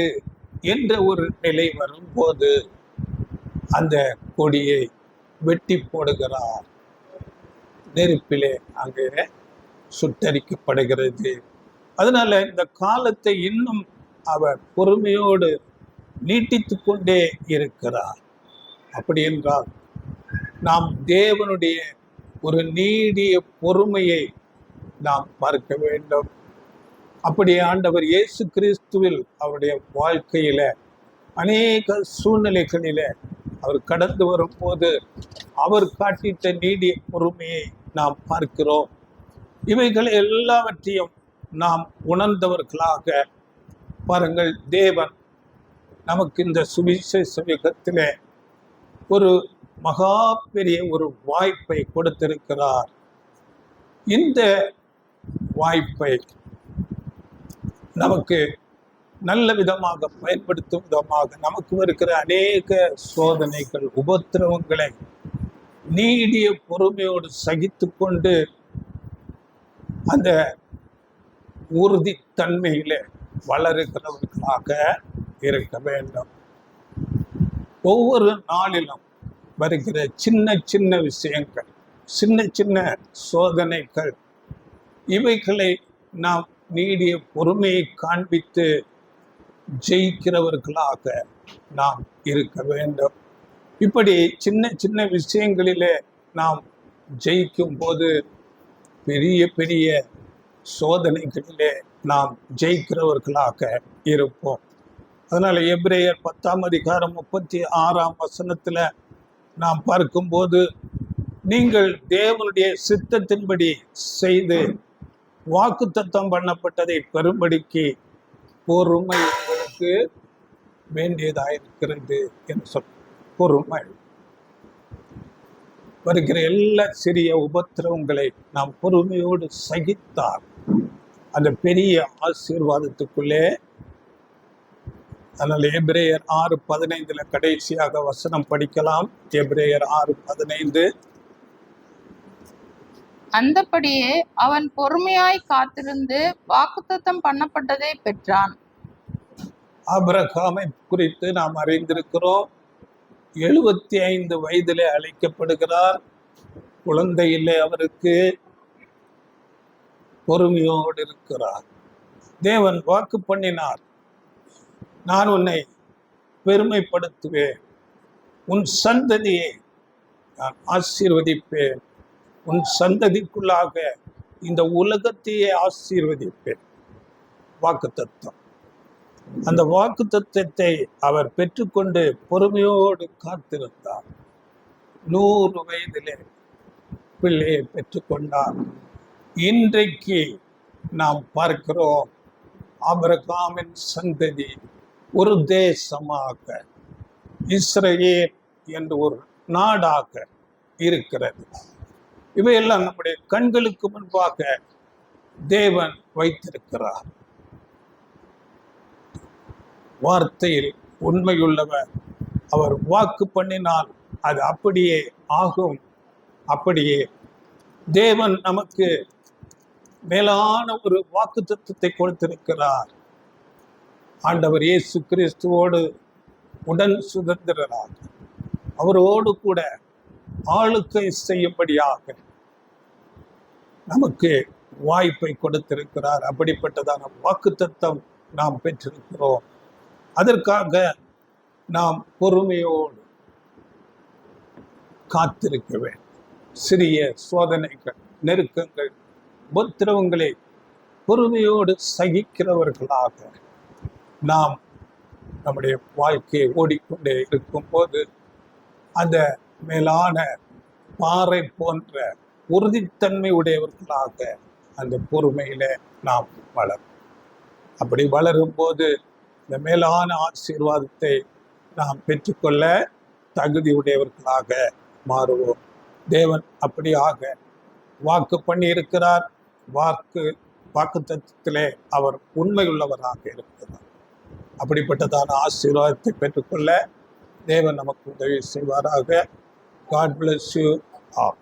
என்ற ஒரு நிலை வரும்போது அந்த கொடியை வெட்டி போடுகிறார். நெருப்பிலே அங்கே சுட்டரிக்கப்படுகிறது. அதனால இந்த காலத்தை இன்னும் அவர் பொறுமையோடு நீட்டித்து கொண்டே இருக்கிறார். அப்படி என்றால் நாம் தேவனுடைய ஒரு நீடிய பொறுமையை நாம் பார்க்க வேண்டும். அப்படியே ஆண்டவர் இயேசு கிறிஸ்துவில் அவருடைய வாழ்க்கையில அநேக சூழ்நிலைகளில அவர் கடந்து வரும்போது அவர் காட்டிட்ட நீடிய பொறுமையை நாம் பார்க்கிறோம். இவைகள் எல்லாவற்றையும் நாம் உணர்ந்தவர்களாக பாருங்கள், தேவன் நமக்கு இந்த சுவிசேஷ யுகத்திலே ஒரு மகா பெரிய ஒரு வாய்ப்பை கொடுத்திருக்கிறார். இந்த வாய்ப்பை நமக்கு நல்ல விதமாக பயன்படுத்தும் விதமாக நமக்கு இருக்கிற அநேக சோதனைகள், உபத்திரவங்களை நீடிய பொறுமையோடு சகித்து கொண்டு அந்த உறுதித்தன்மையில வளருகிறவர்களாக இருக்க வேண்டும். ஒவ்வொரு நாளிலும் வருகிற சின்ன சின்ன விஷயங்கள், சின்ன சின்ன சோதனைகள், இவைகளை நாம் நீடிய பொறுமையை காண்பித்து ஜெயிக்கிறவர்களாக நாம் இருக்க வேண்டும். இப்படி சின்ன சின்ன விஷயங்களிலே நாம் ஜெயிக்கும் போது பெரிய பெரிய சோதனைகளிலே நாம் ஜெயிக்கிறவர்களாக இருப்போம். அதனால எபிரேயர் 10:36 நாம் பார்க்கும்போது, நீங்கள் தேவனுடைய சித்தத்தின்படி செய்து வாக்குத்தத்தம் பண்ணப்பட்டதை பெறும்படிக்கு பொறுமை உங்களுக்கு வேண்டியதாயிருக்கிறது என்று சொல். பொறுமை. வருகிற எல்லா சிறிய உபத்திரவங்களை நாம் பொறுமையோடு சகித்தால் அந்த பெரிய ஆசீர்வாதத்துக்குள்ளே. அதனால் எபிரேயர் 6:15 கடைசியாக வசனம் படிக்கலாம். எபிரேயர் 6:15. அந்தபடியே அவன் பொறுமையாய் காத்திருந்து வாக்குத்தத்தம் பண்ணப்பட்டதை பெற்றான். ஆபிரகாமை குறித்து நாம் அறிந்திருக்கிறோம். 75 வயதிலே அழைக்கப்படுகிறார். குழந்தை இல்லை அவருக்கு. பொறுமையோடு இருக்கிறார். தேவன் வாக்கு பண்ணினார், நான் உன்னை பெருமைப்படுத்துவேன், உன் சந்ததியை நான் ஆசீர்வதிப்பேன், உன் சந்ததிக்குள்ளாக இந்த உலகத்தையே ஆசீர்வதிப்பேன். வாக்குத்தத்தம். அந்த வாக்குத்தத்தத்தை அவர் பெற்றுக்கொண்டு பொறுமையோடு காத்திருந்தார். 100 வயதிலே பிள்ளையை பெற்றுக்கொண்டார். இன்றைக்கு நாம் பார்க்கிறோம், ஆபிரகாமின் சந்ததி ஒரு தேசமாக, இஸ்ரவேல் என்று ஒரு நாடாக இருக்கிறது. இவையெல்லாம் நம்முடைய கண்களுக்கு முன்பாக தேவன் வைத்திருக்கிறார். வார்த்தையில் உண்மையுள்ளவர். அவர் வாக்கு பண்ணினால் அது அப்படியே ஆகும். அப்படியே தேவன் நமக்கு மேலான ஒரு வாக்குத்தத்தத்தை கொடுத்திருக்கிறார். ஆண்டவர் இயேசு கிறிஸ்துவோடு உடன் சுதந்திரராக, அவரோடு கூட ஆளுகை செய்யும்படியாக நமக்கு வாய்ப்பை கொடுத்திருக்கிறார். அப்படிப்பட்டதான வாக்குத்தத்தம் நாம் பெற்றிருக்கிறோம். அதற்காக நாம் பொறுமையோடு காத்திருக்க வேண்டும். சிறிய சோதனைகள், நெருக்கங்கள், உபத்திரவங்களை பொறுமையோடு சகிக்கிறவர்களாக நாம் நம்முடைய வாழ்க்கையை ஓடிக்கொண்டே இருக்கும்போது அந்த மேலான பாறை போன்ற உறுதித்தன்மை உடையவர்களாக அந்த பொறுமையில நாம் வளரும். அப்படி வளரும் போது இந்த மேலான ஆசீர்வாதத்தை நாம் பெற்றுக்கொள்ள தகுதி உடையவர்களாக மாறுவோம். தேவன் அப்படியாக வாக்கு பண்ணி இருக்கிறார். வாக்குத்தத்தத்திலே அவர் உண்மையுள்ளவராக இருக்கிறார். அப்படிப்பட்டதான ஆசீர்வாதத்தை பெற்றுக்கொள்ள தேவன் நமக்கு உதவி செய்வாராக. God bless you all.